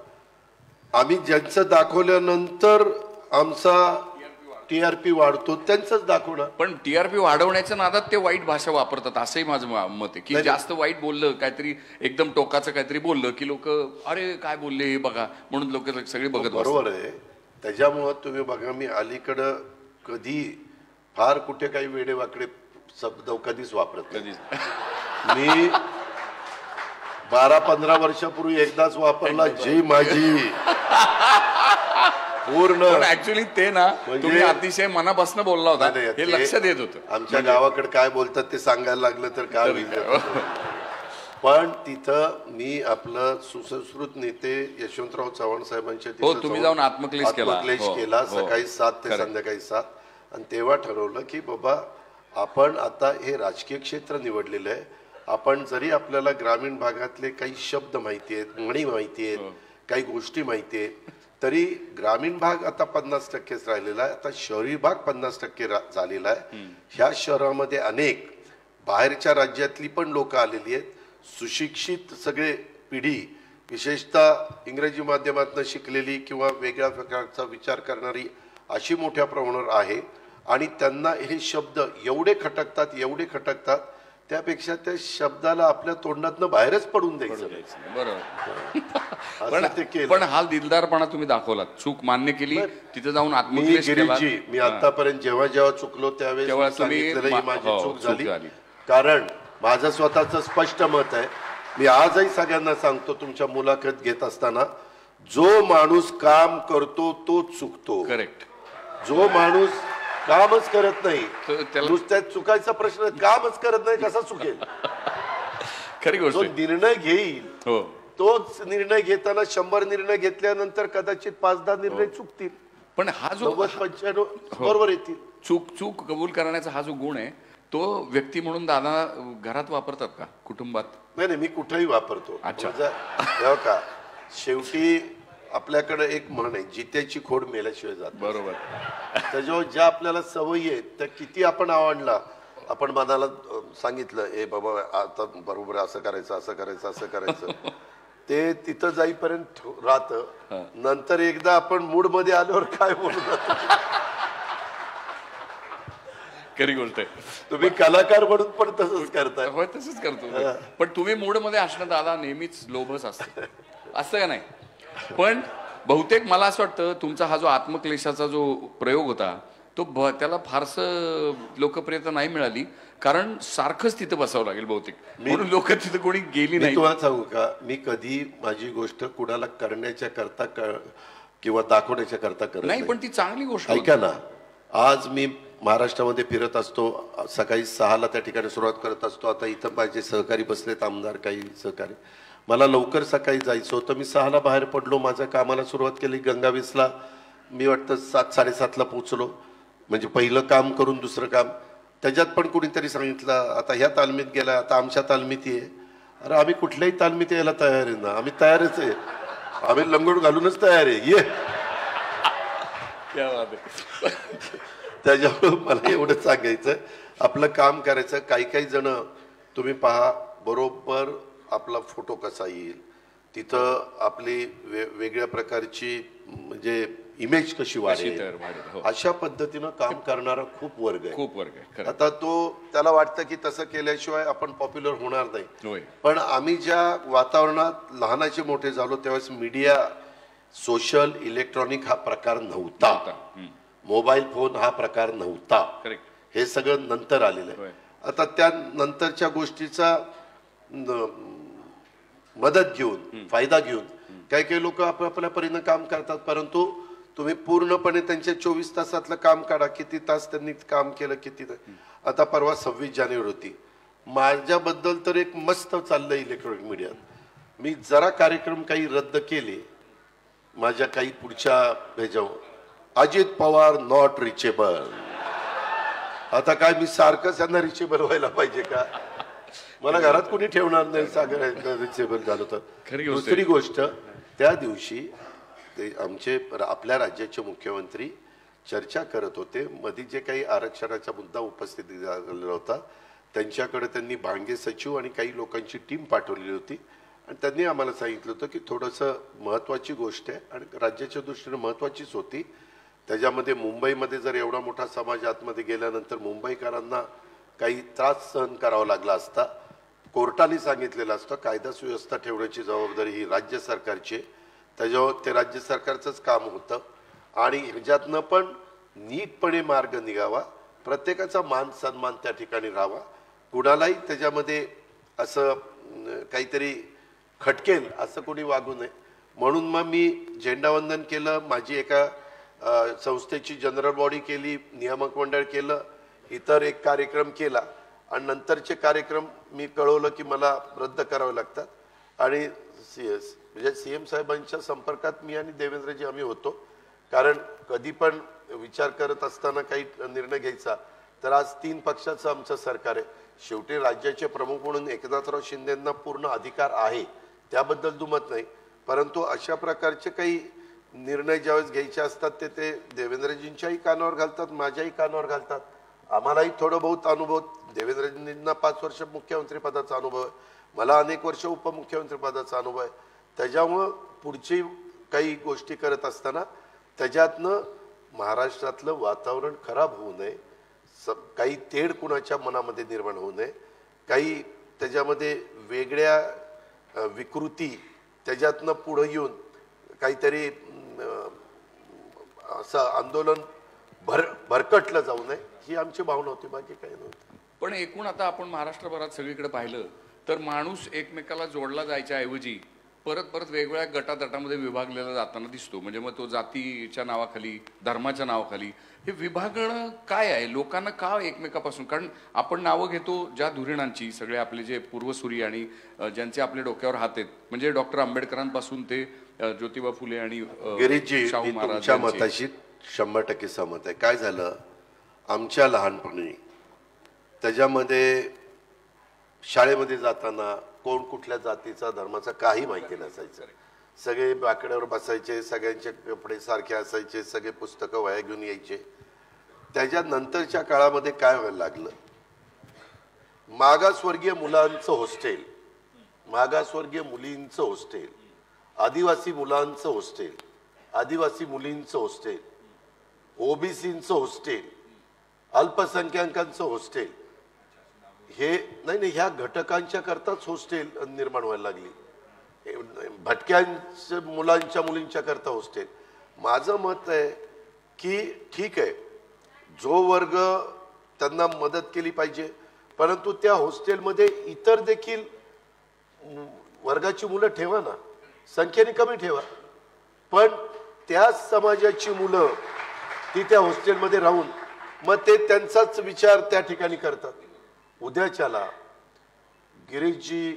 आम्ही ज्यांचं दाखवल्यानंतर आमचा TRP वाढतो त्यांचंच दाखवणार. पण TRP वाढवण्याच्या नादात ते वाईट भाषा वापरतात असंही माझं मत आहे की जास्त वाईट बोललं, काहीतरी एकदम टोकाचं काहीतरी बोललं की लोक अरे काय बोलले हे बघा म्हणून लोक सगळे बघत. बरोबर आहे. त्याच्यामुळं तुम्ही बघा, मी अलीकडं कधी फार कुठे काही वेडेवाकडे शब्द कधीच वापरत नाही. मी 12-15 वर्षापूर्वी एकदाच वापरला, जी माझी पूर्ण. ऍक्च्युअली ते ना तुम्ही अतिशय मनापासून बोलला होता, हे लक्षात येत होतं. आमच्या गावाकडे काय बोलतात ते सांगायला लागलं तर काय होईल. पण तिथं मी आपलं सुसंस्कृत नेते यशवंतराव चव्हाण साहेबांच्या तिथे तुम्ही जाऊन आत्मक्लेश केला सकाळी 7 ते संध्याकाळी 7. आणि तेव्हा ठरवलं की बाबा आपण आता हे राजकीय क्षेत्र निवडलेलं आहे. आपण जरी आपल्याला ग्रामीण भागातले काही शब्द माहिती आहेत, म्हणी माहिती आहेत, काही गोष्टी माहिती आहेत, तरी ग्रामीण भाग आता 50%च राहिलेला आहे. आता शहरी भाग 50% झालेला आहे. ह्या शहरामध्ये अनेक बाहेरच्या राज्यातली पण लोक आलेली आहेत. सुशिक्षित सगळे पिढी, विशेषतः इंग्रजी माध्यमातून शिकलेली किंवा वेगळ्या प्रकारचा विचार करणारी अशी मोठ्या प्रमाणावर आहे. आणि त्यांना हे शब्द एवढे खटकतात त्यापेक्षा त्या शब्दाला आपल्या तोंडातनं बाहेरच पडून द्यायचं. बरोबर. पण हा दिलदारपणा तुम्ही दाखवलात, चूक मान्य केली, तिथे जाऊन आत्मक्लेश केला. मी आतापर्यंत जेव्हा चुकलो त्यावेळेस सांगितलेलं ही माझी चूक झाली. कारण माझं स्वतःचं स्पष्ट मत आहे. मी आजही सगळ्यांना सांगतो तुमच्या मुलाखत घेत असताना, जो माणूस काम करतो तो चुकतो. करेक्ट. जो माणूस कामच करत नाही, नुसत्या चुकायचा प्रश्न, कामच करत नाही कसा चुकेल. खरी गोष्ट. जो निर्णय घेईल तोच निर्णय घेताना 100 निर्णय घेतल्यानंतर कदाचित 5-10 निर्णय चुकतील, पण हा जो 90-95 बरोबर येतील. चूक कबूल करण्याचा हा जो गुण आहे तो व्यक्ती म्हणून दादा घरात वापरतात का, कुटुंबात? नाही, मी कुठेही वापरतो. का शेवटी आपल्याकडे एक म्हण आहे, जित्याची खोड मेल्याशिवाय जात. बरोबर. त्याच्यावर ज्या आपल्याला सवयी आहेत त्या किती आपण आवडला, आपण मनाला सांगितलं ए बाबा आता बरोबर असं करायचं ते तिथं जाईपर्यंत राहतं. नंतर एकदा आपण मूड मध्ये आल्यावर काय बोलतो. खरी गोष्ट आहे. तुम्ही कलाकार म्हणून पण तसंच करताय. होय, तसंच करतो. पण तुम्ही मूड मध्ये असणं दादा नेहमीच लोभच असतं, असं का नाही? पण बहुतेक मला असं वाटतं तुमचा हा जो आत्मक्लेशाचा जो प्रयोग होता तो त्याला फारसं लोकप्रियता नाही मिळाली. कारण सारखंच तिथं बसावं लागेल बहुतेक, म्हणून लोक तिथं कोणी गेली मी नाही. तुम्हाला सांगू का, मी कधी माझी गोष्ट कुणाला करण्याच्या करता किंवा दाखवण्याच्या करता करत नाही, नाही. पण ती चांगली गोष्ट ऐका ना, आज मी महाराष्ट्रामध्ये फिरत असतो, सकाळी 6ला त्या ठिकाणी सुरुवात करत असतो. आता इथं माझे सहकारी बसलेत, आमदार काही सहकारी. मला लवकर सकाळी जायचं होतं, मी 6ला बाहेर पडलो, माझ्या कामाला सुरुवात केली. गंगावीसला मी वाटतं 7-7:30ला पोचलो. म्हणजे पहिलं काम करून दुसरं काम. त्याच्यात पण कुणीतरी सांगितलं आता ह्या तालमीत गेला, आता आमच्या तालमीत ये. अरे आम्ही कुठल्याही तालमीत यायला तयार आहे ना, आम्ही तयारच आहे, आम्ही लंगोट घालूनच तयार आहे, ये. त्याच्यामुळे मला एवढं सांगायचं, आपलं काम करायचं. काही काही जण तुम्ही पहा, बरोबर आपला फोटो कसा येईल, तिथं आपली वेगळ्या प्रकारची म्हणजे इमेज कशी वाढेल, हो. अशा पद्धतीनं काम करणारा खूप वर्ग आहे, खूप वर्ग आहे खरं. आता त्याला वाटतं की तसं केल्याशिवाय आपण पॉप्युलर होणार नाही. होय. पण आम्ही ज्या वातावरणात लहानाचे मोठे झालो त्यावेळेस मीडिया, सोशल, इलेक्ट्रॉनिक हा प्रकार नव्हता. मोबाईल फोन हा प्रकार नव्हता. करेक्ट. हे सगळं नंतर आलेलं आहे. आता त्या नंतरच्या गोष्टीचा मदत घेऊन, फायदा घेऊन काही काही लोक आपापल्या परीनं काम करतात. परंतु तुम्ही पूर्णपणे त्यांच्या 24 तासातलं काम काढा, किती तास त्यांनी काम केलं, किती. आता परवा 26 जानेवारी होती, माझ्याबद्दल तर एक मस्त चाललंय इलेक्ट्रॉनिक मीडियात. मी जरा कार्यक्रम काही रद्द केले माझ्या काही पुढच्या ह्याच्यावर, अजित पवार नॉट रिचेबल. आता काय मी सारखं त्यांना रिचेबल व्हायला पाहिजे का? मला घरात कोणी ठेवणार नाही सागर रिचेबल झालं तर. दुसरी गोष्ट, त्या दिवशी ते आमचे आपल्या राज्याचे मुख्यमंत्री चर्चा करत होते. मध्ये जे काही आरक्षणाचा मुद्दा उपस्थित झालेला होता, त्यांच्याकडे त्यांनी भांगे सचिव आणि काही लोकांची टीम पाठवलेली होती. आणि त्यांनी आम्हाला सांगितलं होतं की थोडंसं महत्त्वाची गोष्ट आहे आणि राज्याच्या दृष्टीने महत्त्वाचीच होती. त्याच्यामध्ये मुंबईमध्ये जर एवढा मोठा समाज आतमध्ये गेल्यानंतर मुंबईकरांना काही त्रास सहन करावा लागला असता. कोर्टाने सांगितलेलं असतं कायदा सुव्यवस्था ठेवण्याची जबाबदारी ही राज्य सरकारची आहे. त्याच्यावर ते राज्य सरकारचंच काम होतं. आणि ह्याच्यातनं पण नीटपणे मार्ग निघावा, प्रत्येकाचा मान सन्मान त्या ठिकाणी राहावा, कुणालाही त्याच्यामध्ये असं काहीतरी खटकेल असं कोणी वागू नये. म्हणून मग मी झेंडावंदन केलं, माझी एका संस्थेची जनरल बॉडी केली, नियामक मंडळ केलं, इतर एक कार्यक्रम केला. आणि नंतरचे कार्यक्रम मी कळवलं की मला रद्द करावे लागतात. आणि म्हणजे सीएम साहेबांच्या संपर्कात मी आणि देवेंद्रजी आम्ही होतो. कारण कधी पण विचार करत असताना काही निर्णय घ्यायचा तर आज 3 पक्षाचं आमचं सरकार आहे. शेवटी राज्याचे प्रमुख म्हणून एकनाथराव शिंदेंना पूर्ण अधिकार आहे, त्याबद्दल दुमत नाही. परंतु अशा प्रकारचे काही निर्णय ज्यावेळेस घ्यायचे असतात ते देवेंद्रजींच्याही कानावर घालतात, माझ्याही कानावर घालतात. आम्हालाही थोडं बहुत अनुभव, देवेंद्रजींना 5 वर्ष मुख्यमंत्री पदाचा अनुभव आहे, मला अनेक वर्ष उपमुख्यमंत्री पदाचा अनुभव आहे. त्याच्यामुळं पुढची काही गोष्टी करत असताना त्याच्यातनं महाराष्ट्रातलं वातावरण खराब होऊ नये, काही तेढ कुणाच्या मनामध्ये निर्माण होऊ नये, काही त्याच्यामध्ये वेगळ्या विकृती त्याच्यातनं पुढं येऊन काहीतरी असं आंदोलन भरकटलं जाऊ नये, ही आमची भावना होती, बाकी काही नव्हती. पण एकूण आता आपण महाराष्ट्रभरात सगळीकडे पाहिलं तर माणूस एकमेकाला जोडला जायच्या ऐवजी परत परत वेगवेगळ्या गटातटामध्ये विभागलेला जाताना दिसतो. म्हणजे मग तो जातीच्या नावाखाली, धर्माच्या नावाखाली हे विभागणं काय आहे? लोकांना का एकमेकापासून? कारण आपण नावं घेतो ज्या धुरीणांची, सगळे आपले जे पूर्वसुरी आणि ज्यांचे आपले डोक्यावर हात आहेत, म्हणजे डॉक्टर आंबेडकरांपासून ते ज्योतिबा फुले आणि शाहू महाराज. तुमच्या मताशी 100% सहमत आहे. काय झालं आमच्या लहानपणी, त्याच्यामध्ये शाळेमध्ये जाताना कोण कुठल्या जातीचा धर्माचा काही माहिती नसायचं. सगळे बाकड्यावर बसायचे, सगळ्यांचे कपडे सारखे असायचे, सगळे पुस्तकं वह्या घेऊन यायचे. त्याच्यानंतरच्या काळामध्ये काय व्हायला लागलं, मागासवर्गीय मुलांचं हॉस्टेल, मागासवर्गीय मुलींचं हॉस्टेल, आदिवासी मुलांचं हॉस्टेल, आदिवासी मुलींचं हॉस्टेल, ओबीसींचं हॉस्टेल, अल्पसंख्याकांचं हॉस्टेल, हे नाही ह्या घटकांच्या करताच हॉस्टेल निर्माण व्हायला लागली. भटक्यांच्या मुलांच्या मुलींच्या करता हॉस्टेल. माझं मत आहे की ठीक आहे, जो वर्ग त्यांना मदत केली पाहिजे, परंतु त्या हॉस्टेलमध्ये इतर देखील वर्गाची मुलं ठेवा ना, संख्येने कमी ठेवा, पण त्याच समाजाची मुलं ती त्या हॉस्टेलमध्ये राहून मग ते त्यांचाच विचार त्या ठिकाणी करतात. उद्याच्याला गिरीशजी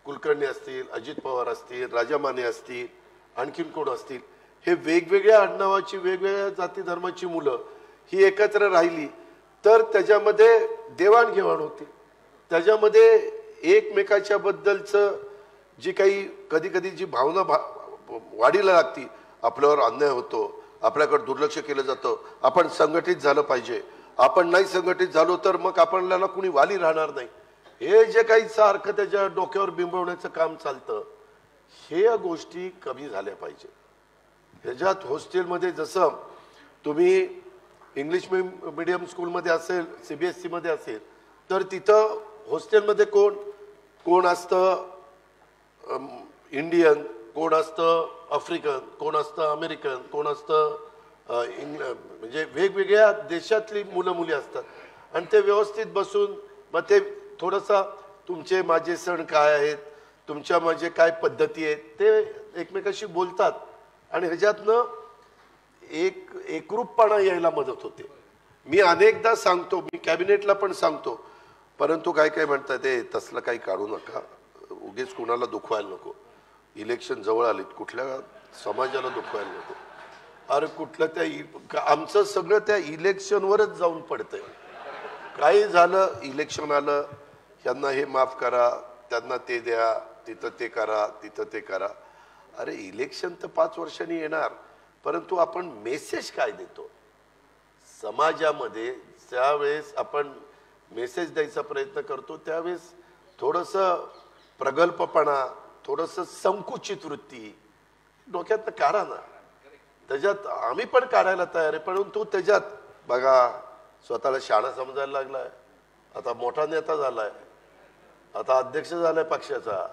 कुलकर्णी असतील, अजित पवार असतील, राजा माने असतील, आणखीन कोण असतील, हे वेगवेगळ्या आडनावाची वेगवेगळ्या जाती धर्माची मुलं ही एकत्र राहिली तर त्याच्यामध्ये देवाणघेवाण होती, त्याच्यामध्ये एकमेकाच्या बद्दलचं जी काही कधी कधी जी भावना वाढीला लागती, आपल्यावर अन्याय होतो, आपल्याकडे दुर्लक्ष केलं जातं, आपण संघटित झालं पाहिजे, आपण नाही संघटित झालो तर मग आपल्याला कुणी वाली राहणार नाही, हे जे काही सारखं त्याच्या डोक्यावर बिंबवण्याचं काम चालतं, हे गोष्टी कमी झाल्या पाहिजे. ह्याच्यात हॉस्टेलमध्ये जसं तुम्ही इंग्लिश मीडियम स्कूलमध्ये असेल, CBSE मध्ये असेल, तर तिथं हॉस्टेलमध्ये कोण कोण असतं इंडियन, कोण असतं आफ्रिकन, कोण असतं अमेरिकन, कोण असतं म्हणजे वेगवेगळ्या देशातली मुलं मुली असतात. आणि ते व्यवस्थित बसून मग ते थोडंसं तुमचे माझे सण काय आहेत, तुमच्या माझे काय पद्धती आहेत, ते एकमेकाशी बोलतात आणि ह्याच्यातनं एकरूपपणा यायला मदत होते. मी अनेकदा सांगतो, मी कॅबिनेटला पण सांगतो, परंतु काय काय म्हणतात ते तसलं काही काढू नका, उगीच कुणाला दुखवायला नको, इलेक्शन जवळ आलीत, कुठल्या समाजाला दुखवायला नको. अरे कुठलं त्या आमचं सगळं त्या इलेक्शनवरच जाऊन पडतंय. काही झालं, इलेक्शन आलं, यांना हे माफ करा, त्यांना ते द्या, तिथं ते करा, तिथं ते करा. अरे इलेक्शन तर 5 वर्षांनी येणार, परंतु आपण मेसेज काय देतो समाजामध्ये, ज्यावेळेस आपण मेसेज द्यायचा प्रयत्न करतो त्यावेळेस थोडंसं प्रगल्भपणा, थोडंसं संकुचित वृत्ती डोक्यात काढा ना. त्याच्यात आम्ही पण काढायला तयार आहे, परंतु त्याच्यात बघा स्वतःला शहाणा समजायला लागलाय, आता मोठा नेता झालाय, आता अध्यक्ष झालाय पक्षाचा.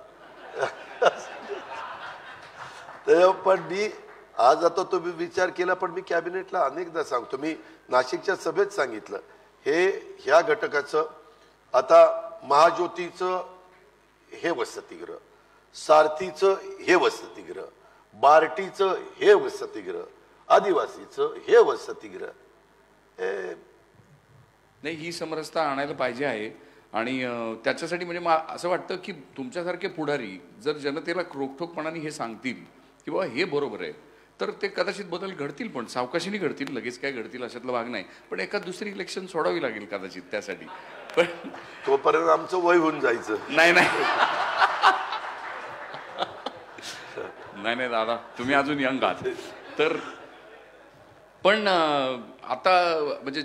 पण मी आज आता तुम्ही विचार केला, पण मी कॅबिनेटला अनेकदा सांगतो, मी नाशिकच्या सभेत सांगितलं, ह्या घटकाचं आता महाज्योतीचं हे वसतिगृह, सारथीचं हे वसतिगृह, बार्टीचं हे वसतिगृह, आदिवासीचं हे वसतिगृह, नाही ही समरसता आणायला पाहिजे आहे. आणि त्याच्यासाठी म्हणजे असं वाटतं की तुमच्यासारखे पुढारी जर जनतेला रोखठोकपणाने हे सांगतील की बाबा हे बरोबर आहे, तर ते कदाचित बदल घडतील, पण सावकाशीने घडतील, लगेच काय घडतील अशातला भाग नाही. पण एखाद दुसरी इलेक्शन सोडावी लागेल कदाचित त्यासाठी, पण तोपर्यंत आमचं वय होऊन जायचं. नाही नाही नाही नाही दादा, तुम्ही अजून यंग आहात. तर पण आता म्हणजे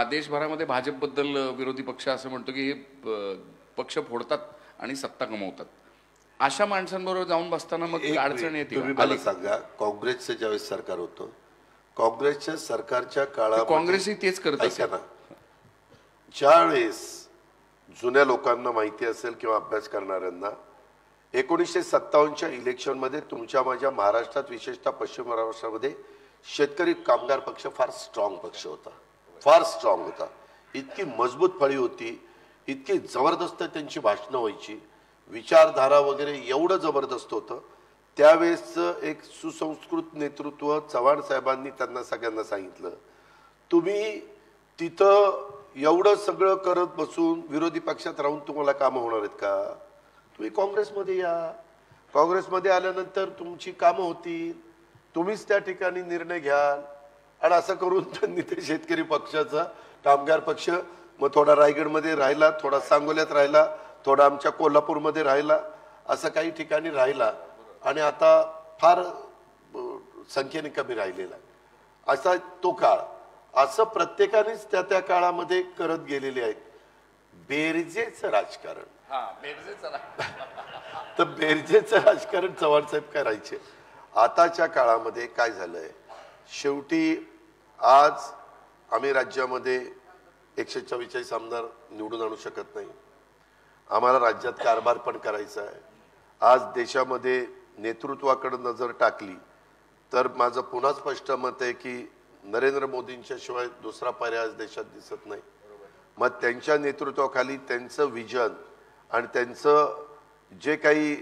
देशभरामध्ये भाजपबद्दल विरोधी पक्ष असं म्हणतो की हे पक्ष फोडतात आणि सत्ता कमवतात. अशा माणसांबरोबर जाऊन बसताना मग अडचण येते. तुम्ही मला सांगा, काँग्रेसचं ज्यावेळेस सरकार होतं, काँग्रेसच्या सरकारच्या काळात काँग्रेसही तेच करत असेल ना. ज्यावेळेस जुन्या लोकांना माहिती असेल किंवा अभ्यास करणाऱ्यांना, 1957च्या इलेक्शनमध्ये तुमच्या माझ्या महाराष्ट्रात, विशेषतः पश्चिम महाराष्ट्रामध्ये शेतकरी कामगार पक्ष फार स्ट्रॉंग पक्ष होता, फार स्ट्रॉंग होता. इतकी मजबूत फळी होती, इतकी जबरदस्त त्यांची भाषणं व्हायची, विचारधारा वगैरे एवढं जबरदस्त होतं. त्यावेळेसचं एक सुसंस्कृत नेतृत्व चव्हाण साहेबांनी त्यांना सगळ्यांना सांगितलं, तुम्ही तिथं एवढं सगळं करत बसून विरोधी पक्षात राहून तुम्हाला कामं होणार आहेत का? तुम्ही काँग्रेसमध्ये या, काँग्रेसमध्ये आल्यानंतर तुमची कामं होतील, तुम्हीच त्या ठिकाणी निर्णय घ्याल. आणि असं करून त्यांनी ते शेतकरी पक्षाचा, कामगार पक्ष मग थोडा रायगडमध्ये राहिला, थोडा सांगोल्यात राहिला, थोडा आमच्या कोल्हापूरमध्ये राहिला, असं काही ठिकाणी राहिला आणि आता फार संख्येने कमी राहिलेला असा तो काळ. असं प्रत्येकानेच त्या त्या काळामध्ये करत गेलेले आहेत. बेरजेचं राजकारण, तर बेरजेचं राजकारण चव्हाण साहेब करायचे. आताच्या काळामध्ये काय झालंय, शेवटी आज आम्ही राज्यामध्ये 144 आमदार निवडून आणू शकत नाही, आम्हाला राज्यात कारभार पण करायचा आहे. आज देशामध्ये नेतृत्वाकडे नजर टाकली तर माझं पुन्हा स्पष्ट मत आहे की नरेंद्र मोदींच्या शिवाय दुसरा पर्याय आज देशात दिसत नाही. मग त्यांच्या नेतृत्वाखाली त्यांचं विजन आणि त्यांचं जे काही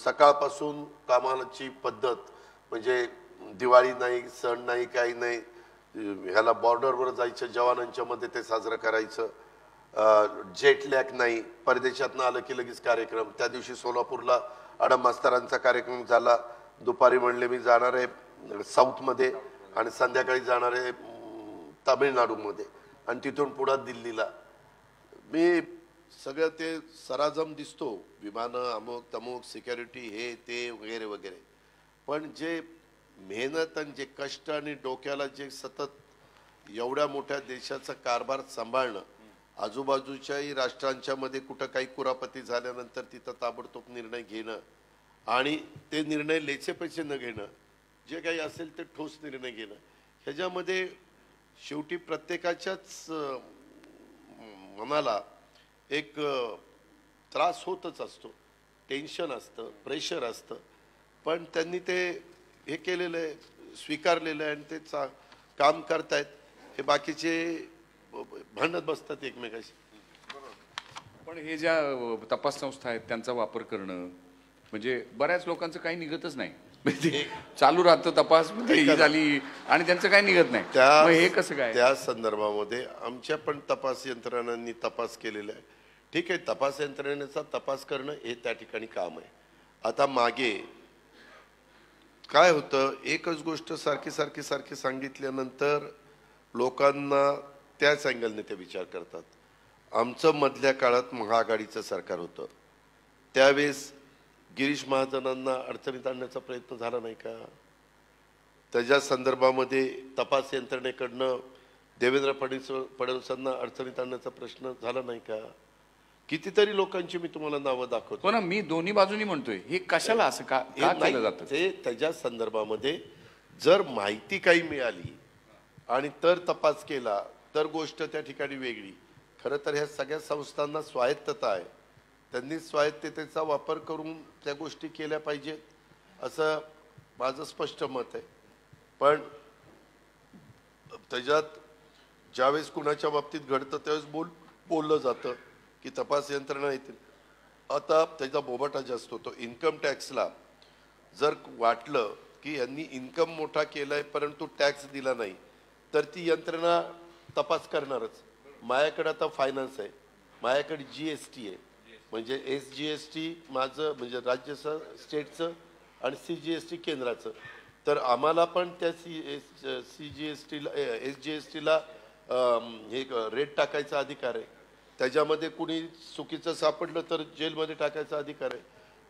सकाळपासून कामाची पद्धत, म्हणजे दिवाळी नाही, सण नाही, काही नाही, ह्याला बॉर्डरवर जायचं, जवानांच्या मध्ये ते साजरं करायचं, जेट लॅक नाही, परदेशातनं आलं की लगेच कार्यक्रम. त्या दिवशी सोलापूरला आडम मास्तरांचा कार्यक्रम झाला, दुपारी म्हणले मी जाणार आहे साऊथमध्ये आणि संध्याकाळी जाणार आहे तामिळनाडूमध्ये आणि तिथून पुढं दिल्लीला. मी सगळं ते सराजम दिसतो, विमानं अमुक तमुक, सिक्युरिटी, हे ते वगैरे वगैरे, पण जे मेहनत आणि जे कष्ट आणि डोक्याला जे सतत एवढ्या मोठ्या देशाचा कारभार सांभाळणं, आजूबाजूच्याही राष्ट्रांच्या मध्ये कुठं काही कुरापती झाल्यानंतर तिथं ताबडतोब निर्णय घेणं आणि ते निर्णय लेचे पैसे न घेणं, जे काही असेल ते ठोस निर्णय घेणं, ह्याच्यामध्ये शेवटी प्रत्येकाच्याच मनाला एक त्रास होतच असतो, टेन्शन असतं, प्रेशर असतं, पण त्यांनी ते हे केलेलं आहे, स्वीकारलेलं आहे आणि ते काम करतायत. हे बाकीचे भांडत बसतात एकमेकाशी. पण हे ज्या तपास संस्था आहेत त्यांचा वापर करणं म्हणजे बऱ्याच लोकांचं काही निघतच नाही. म्हणजे चालू राहतं तपास, ही झाली आणि त्यांचं काही निघत नाही. मग हे कसं काय? त्या संदर्भामध्ये आमच्या पण तपास यंत्रणांनी तपास केलेला आहे. ठीक आहे, तपास यंत्रणेचा तपास करणं हे त्या ठिकाणी काम आहे. आता मागे काय होतं, एकच गोष्ट सारखी सारखी सारखी सांगितल्यानंतर लोकांना त्याच अँगलने ते विचार करतात. आमचं मधल्या काळात महाआघाडीचं सरकार होतं, त्यावेळेस गिरीश महाजनांना अडचणीत आणण्याचा प्रयत्न झाला नाही का? त्याच्या संदर्भामध्ये तपास यंत्रणेकडनं देवेंद्र फडणवीसांना अडचणीत आणण्याचा प्रश्न झाला नाही का? कितीतरी लोकांची मी तुम्हाला नावं दाखवतो. हो ना, मी दोन्ही बाजूनी म्हणतोय, हे कशाला असं का केलं जातं? ते त्याच्या संदर्भामध्ये जर माहिती काही मिळाली आणि तर तपास केला तर गोष्ट त्या ठिकाणी वेगळी. खरं तर ह्या सगळ्या संस्थांना स्वायत्तता आहे, त्यांनी स्वायत्ततेचा वापर करून त्या गोष्टी केल्या पाहिजेत असं माझं स्पष्ट मत आहे. पण त्याच्यात ज्यावेळेस कुणाच्या बाबतीत घडतं त्यावेळेस बोललं जातं की तपास यंत्रणा येतील. आता त्याचा बोबाटा जास्त होतो. इन्कम टॅक्सला जर वाटलं की यांनी इन्कम मोठा केलाय परंतु टॅक्स दिला नाही तर ती यंत्रणा तपास करणारच. माझ्याकडे आता फायनान्स आहे, माझ्याकडे GST आहे, म्हणजे SGST माझं म्हणजे राज्याचं स्टेटचं आणि CGST केंद्राचं. तर आम्हाला पण त्या CGSTला SGSTला हे रेट टाकायचा अधिकार आहे. त्याच्यामध्ये कुणी चुकीचं सापडलं तर जेलमध्ये टाकायचा अधिकार आहे.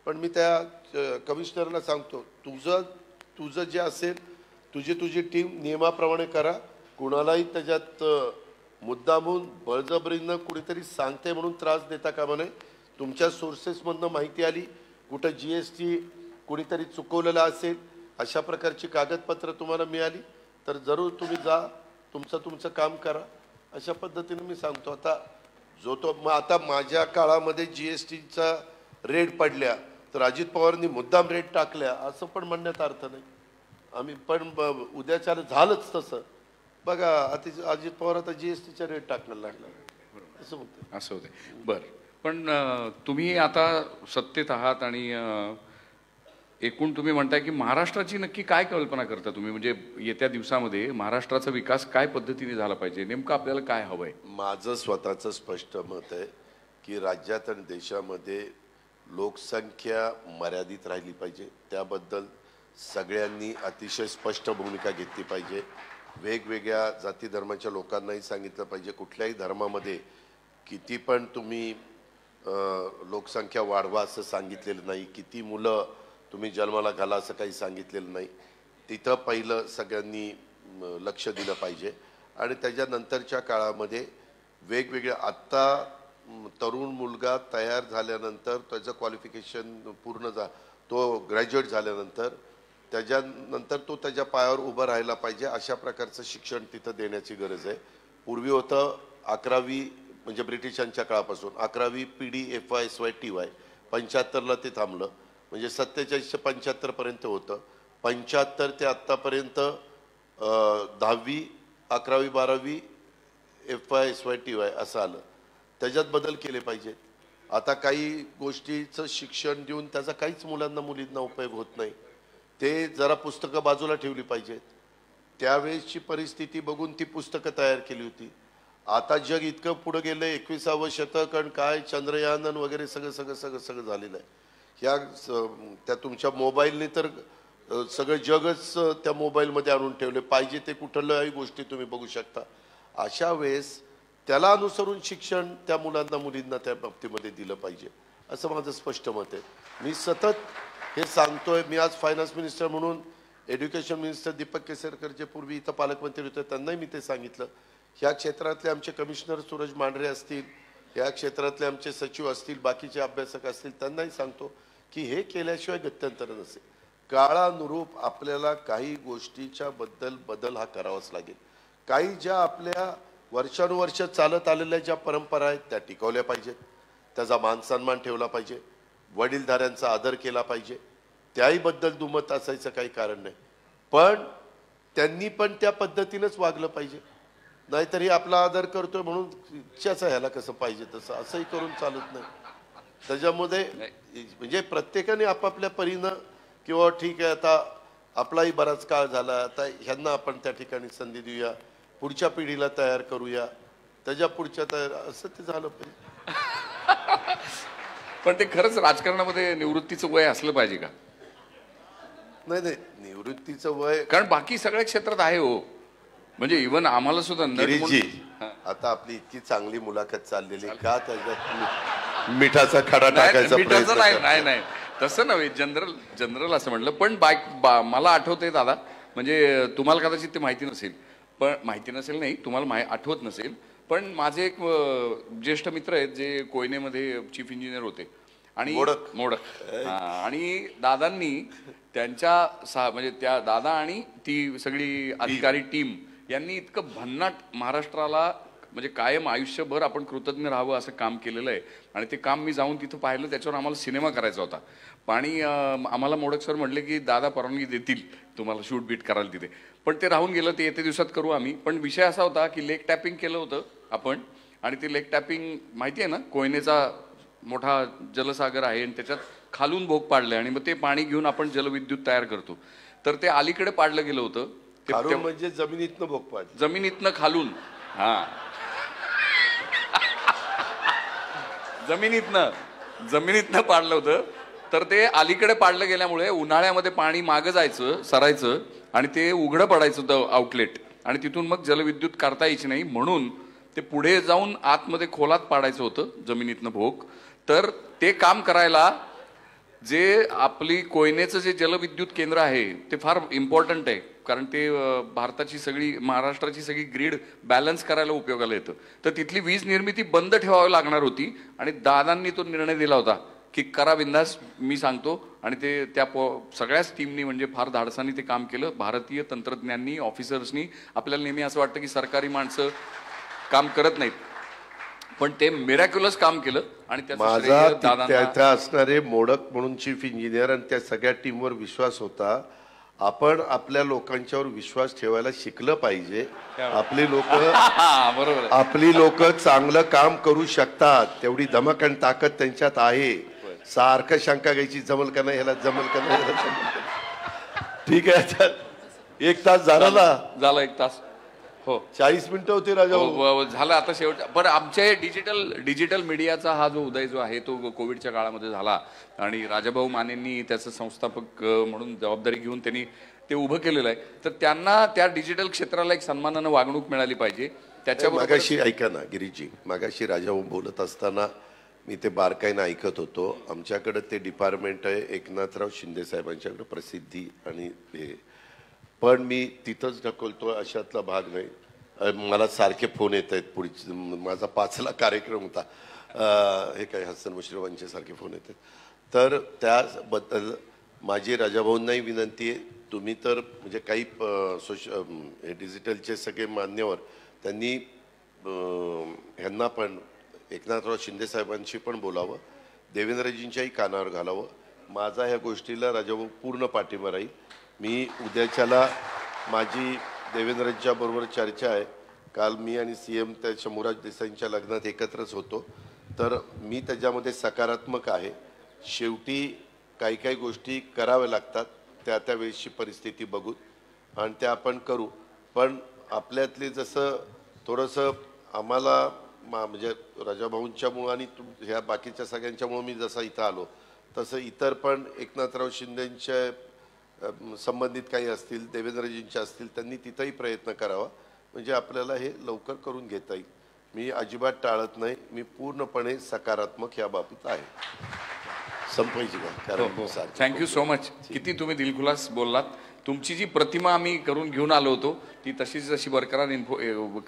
पण मी त्या कमिशनरला सांगतो, तुझं जे असेल तुझी टीम नियमाप्रमाणे करा. कुणालाही त्याच्यात मुद्दामून बळजबरीनं कुणीतरी सांगते म्हणून त्रास देता कामा नये. तुमच्या सोर्सेसमधनं माहिती आली, कुठं GST कुणीतरी चुकवलेलं असेल, अशा प्रकारची कागदपत्र तुम्हाला मिळाली तर जरूर तुम्ही जा, तुमचं काम करा, अशा पद्धतीने मी सांगतो. आता मग आता माझ्या काळामध्ये GSTचा रेट पडल्या तर अजित पवारांनी मुद्दाम रेट टाकल्या असं पण म्हणण्यात अर्थ नाही. आम्ही पण उद्याच्या झालंच तसं. बघा अजित पवार आता GSTचा रेट टाकण्याला लागला असं होतं. असं होते. बरं, पण तुम्ही आता सत्तेत आहात आणि एकूण तुम्ही म्हणताय की महाराष्ट्राची नक्की काय कल्पना करता तुम्ही? म्हणजे येत्या दिवसामध्ये महाराष्ट्राचा विकास काय पद्धतीने झाला पाहिजे, नेमकं आपल्याला काय हवंय? माझं स्वतःचं स्पष्ट मत आहे की राज्यात आणि देशामध्ये लोकसंख्या मर्यादित राहिली पाहिजे. त्याबद्दल सगळ्यांनी अतिशय स्पष्ट भूमिका घेतली पाहिजे. वेगवेगळ्या जाती धर्माच्या लोकांनाही सांगितलं पाहिजे, कुठल्याही धर्मामध्ये किती पण तुम्ही लोकसंख्या वाढवा असं सांगितलेलं नाही, किती मुलं तुम्ही जन्माला घाला असं काही सांगितलेलं नाही. तिथं पहिलं सगळ्यांनी लक्ष दिलं पाहिजे. आणि त्याच्यानंतरच्या काळामध्ये वेगवेगळ्या आत्ता तरुण मुलगा तयार झाल्यानंतर त्याचं क्वालिफिकेशन पूर्ण तो ग्रॅज्युएट झाल्यानंतर त्याच्यानंतर तो त्याच्या पायावर उभं राहायला पाहिजे, अशा प्रकारचं शिक्षण तिथं देण्याची गरज आहे. पूर्वी होतं 11वी म्हणजे ब्रिटिशांच्या काळापासून 11वी PD FY TY 75ला ते थांबलं, म्हणजे 47 ते 75 पर्यंत होतं. 75 ते आत्तापर्यंत 10वी 11वी 12वी FY SY TY असं आलं, त्याच्यात बदल केले पाहिजेत. आता काही गोष्टीचं शिक्षण देऊन त्याचा काहीच मुलांना मुलींना उपयोग होत नाही. ते जरा पुस्तकं बाजूला ठेवली पाहिजेत. त्यावेळेसची परिस्थिती बघून ती पुस्तकं तयार केली होती. आता जग इतकं पुढे गेलंय, 21वं शतक आणि काय चंद्रयान आणि वगैरे सगळं सगळं सगळं सगळं झालेलं आहे. त्या तुमच्या मोबाईलने तर सगळं जगच त्या मोबाईलमध्ये आणून ठेवले. पाहिजे ते कुठल्याही गोष्टी तुम्ही बघू शकता. अशा वेळेस त्याला अनुसरून शिक्षण त्या मुलांना मुलींना त्या बाबतीमध्ये दिलं पाहिजे असं माझं स्पष्ट मत आहे. मी सतत हे सांगतोय. मी आज फायनान्स मिनिस्टर म्हणून एज्युकेशन मिनिस्टर दीपक केसरकर जे पूर्वी इथं पालकमंत्री होते त्यांनाही मी ते सांगितलं. ह्या क्षेत्रातले आमचे कमिशनर सूरज मांढरे असतील, या क्षेत्रातले आमचे सचिव असतील, बाकीचे अभ्यासक असतील, त्यांनाही सांगतो की हे केल्याशिवाय गत्यंतर नसेल. काळानुरूप आपल्याला काही गोष्टीच्या बदल हा करावाच लागेल. काही ज्या आपल्या वर्षानुवर्ष चालत आलेल्या ज्या परंपरा आहेत त्या टिकवल्या पाहिजेत. त्याचा मान सन्मान ठेवला पाहिजे. वडीलधाऱ्यांचा आदर केला पाहिजे. त्याही बद्दल दुमत असायचं काही कारण नाही. पण त्यांनी पण त्या पद्धतीनेच वागलं पाहिजे. नाहीतरी आपला आदर करतोय म्हणून इच्छाचा ह्याला कसं पाहिजे तसं असंही करून चालत नाही. त्याच्यामध्ये म्हणजे प्रत्येकाने आपापल्या परीनं किंवा ठीक आहे आता आपलाही बराच काळ झाला, आता ह्यांना आपण त्या ठिकाणी संधी देऊया, पुढच्या पिढीला तयार करूया, त्याच्या पुढच्या तयार असं ते झालं पाहिजे. पण ते खरंच राजकारणामध्ये निवृत्तीचं वय असलं पाहिजे का? नाही नाही, निवृत्तीचं वय कारण बाकी सगळ्या क्षेत्रात आहे हो. म्हणजे इव्हन आम्हाला सुद्धा गिरीशजी, आता आपली इतकी चांगली मुलाखत चाललेली का त्याच्यात मिठाचा खडा टाकायचा मिठाचं नाही नाही तसं नव्हे. जनरल असं म्हटलं. पण मला आठवतंय दादा, म्हणजे तुम्हाला कदाचित ते माहिती नसेल नाही, तुम्हाला आठवत नसेल, पण माझे एक ज्येष्ठ मित्र आहेत जे कोयनेमध्ये चीफ इंजिनियर होते आणि मोडक आणि दादांनी त्यांच्या म्हणजे त्या दादा आणि ती सगळी अधिकारी टीम यांनी इतकं भन्नाट महाराष्ट्राला म्हणजे कायम आयुष्यभर आपण कृतज्ञ राहावं असं काम केलेलं आहे. आणि ते काम मी जाऊन तिथं पाहिलं. त्याच्यावर आम्हाला सिनेमा करायचा होता. आणि आम्हाला मोडक सर म्हटले की दादा परवानगी देतील तुम्हाला शूट बीट करायला तिथे. पण ते राहून गेलं. ते येत्या दिवसात करू आम्ही. पण विषय असा होता की लेक टॅपिंग केलं होतं आपण. आणि ते लेक टॅपिंग माहिती आहे ना, कोयनेचा मोठा जलसागर आहे आणि त्याच्यात खालून भोग पाडले आणि मग ते पाणी घेऊन आपण जलविद्युत तयार करतो. तर ते अलीकडे पाडलं गेलं होतं. म्हणजे जमिनीतनं भोग पाडलं. जमिनीतनं खालून. हा, जमिनीतनं पाडलं होतं. तर ते अलीकडे पाडलं गेल्यामुळे उन्हाळ्यामध्ये पाणी मागं जायचं, सरायचं आणि ते उघडं पडायचं होतं आउटलेट. आणि तिथून मग जलविद्युत करता यायची नाही म्हणून ते पुढे जाऊन आतमध्ये खोलात पाडायचं होतं जमिनीतनं भोग. तर ते काम करायला जे आपली कोयनेचं जे जलविद्युत केंद्र आहे ते फार इम्पॉर्टंट आहे. कारण ते भारताची सगळी महाराष्ट्राची सगळी ग्रीड बॅलन्स करायला उपयोगाला येतं. तर तिथली वीज निर्मिती बंद ठेवावी लागणार होती आणि दादांनी तो निर्णय दिला होता की करा बिंदास, मी सांगतो. आणि ते त्या सगळ्याच टीमनी म्हणजे फार धाडसानी ते काम केलं. भारतीय तंत्रज्ञांनी, ऑफिसर्सनी. आपल्याला नेहमी असं वाटतं की सरकारी माणसं काम करत नाहीत, पण ते मिरॅक्युलस काम केलं. आणि माझा असणारे मोडक म्हणून चीफ इंजिनियर आणि त्या सगळ्या टीमवर विश्वास होता. आपण आपल्या लोकांच्यावर विश्वास ठेवायला शिकलं पाहिजे. आपली लोक चांगलं काम करू शकतात, तेवढी धमक आणि ताकद त्यांच्यात आहे. सारखं शंका घ्यायची जमल का नाही, ह्याला जमल का नाही. ठीक आहे, 1 तास झाला 1 तास. हो, 40 मिनिटं होती राजा. झालं आता शेवट. पण आमच्या डिजिटल मीडियाचा हा जो उदय जो आहे तो कोविडच्या काळामध्ये झाला. आणि राजाभाऊ मानेंनी त्याचं संस्थापक म्हणून जबाबदारी घेऊन त्यांनी ते उभं केलेलं आहे. तर त्यांना त्या डिजिटल क्षेत्राला एक सन्मानानं वागणूक मिळाली पाहिजे. त्याच्यावर मागाशी ऐका ना गिरीजी, मागाशी राजाभाऊ बोलत असताना मी ते बारकाईनं ऐकत होतो. आमच्याकडे ते डिपार्टमेंट आहे एकनाथराव शिंदे साहेबांच्याकडे, प्रसिद्धी आणि हे. पण मी तिथंच ढकलतो अशातला भाग नाही. मला सारखे फोन येत आहेत. पुढची माझा 5ला कार्यक्रम होता. हे काय हसन मुश्रीफांचे सारखे फोन येत आहेत. तर त्याबद्दल माझी राजाभाऊंनाही विनंती आहे. तुम्ही तर म्हणजे काही डिजिटलचे सगळे मान्यवर त्यांनी ह्यांना पण एकनाथराव शिंदे साहेबांशी पण बोलावं, देवेंद्रजींच्याही कानावर घालावं. माझा ह्या गोष्टीला राजाभाऊ पूर्ण पाठिंबा राहील. मी उद्याच्याला माझी देवेंद्रजींच्या बरोबर चर्चा आहे. काल मी आणि CM त्या शंभूराज देसाईंच्या लग्नात एकत्रच होतो, तर मी त्याच्यामध्ये सकारात्मक आहे. शेवटी काही काही गोष्टी कराव्या लागतात त्या वेळेसची परिस्थिती बघून, आणि त्या आपण करू. पण आपल्यातले जसं थोडंसं आम्हाला म्हणजे राजाभाऊंच्यामुळं आणि ह्या बाकीच्या सगळ्यांच्यामुळं मी जसं इथं आलो, तसं इतर पण एकनाथराव शिंदेंच्या संबंधित काही असतील, देवेंद्रजींच्या असतील, त्यांनी तिथंही प्रयत्न करावा, म्हणजे आपल्याला हे लवकर करून घेता येईल. मी अजिबात टाळत नाही, मी पूर्णपणे सकारात्मक या बाबतीत आहे. संपवायची का? Thank you so much. किती तुम्ही दिलखुलास बोललात. तुमची जी प्रतिमा आम्ही करून घेऊन आलो होतो ती तशीच जशी बरकरार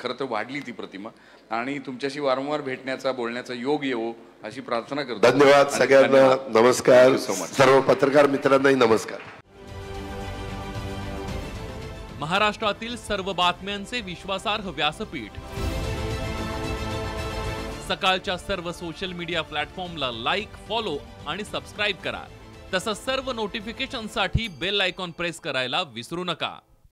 खरं तर वाढली ती प्रतिमा, आणि तुमच्याशी वारंवार भेटण्याचा बोलण्याचा योग येवो अशी प्रार्थना करतो. धन्यवाद सगळ्यांना. नमस्कार. So much. सर्व पत्रकार मित्रांनाही नमस्कार. महाराष्ट्रातील सर्व बातम्यांचे विश्वासार्ह व्यासपीठ. सकाळच्या सर्व सोशल मीडिया प्लॅटफॉर्मला लाईक, फॉलो आणि सबस्क्राईब करा. तसंच सर्व नोटिफिकेशनसाठी बेल आयकॉन प्रेस करायला विसरू नका.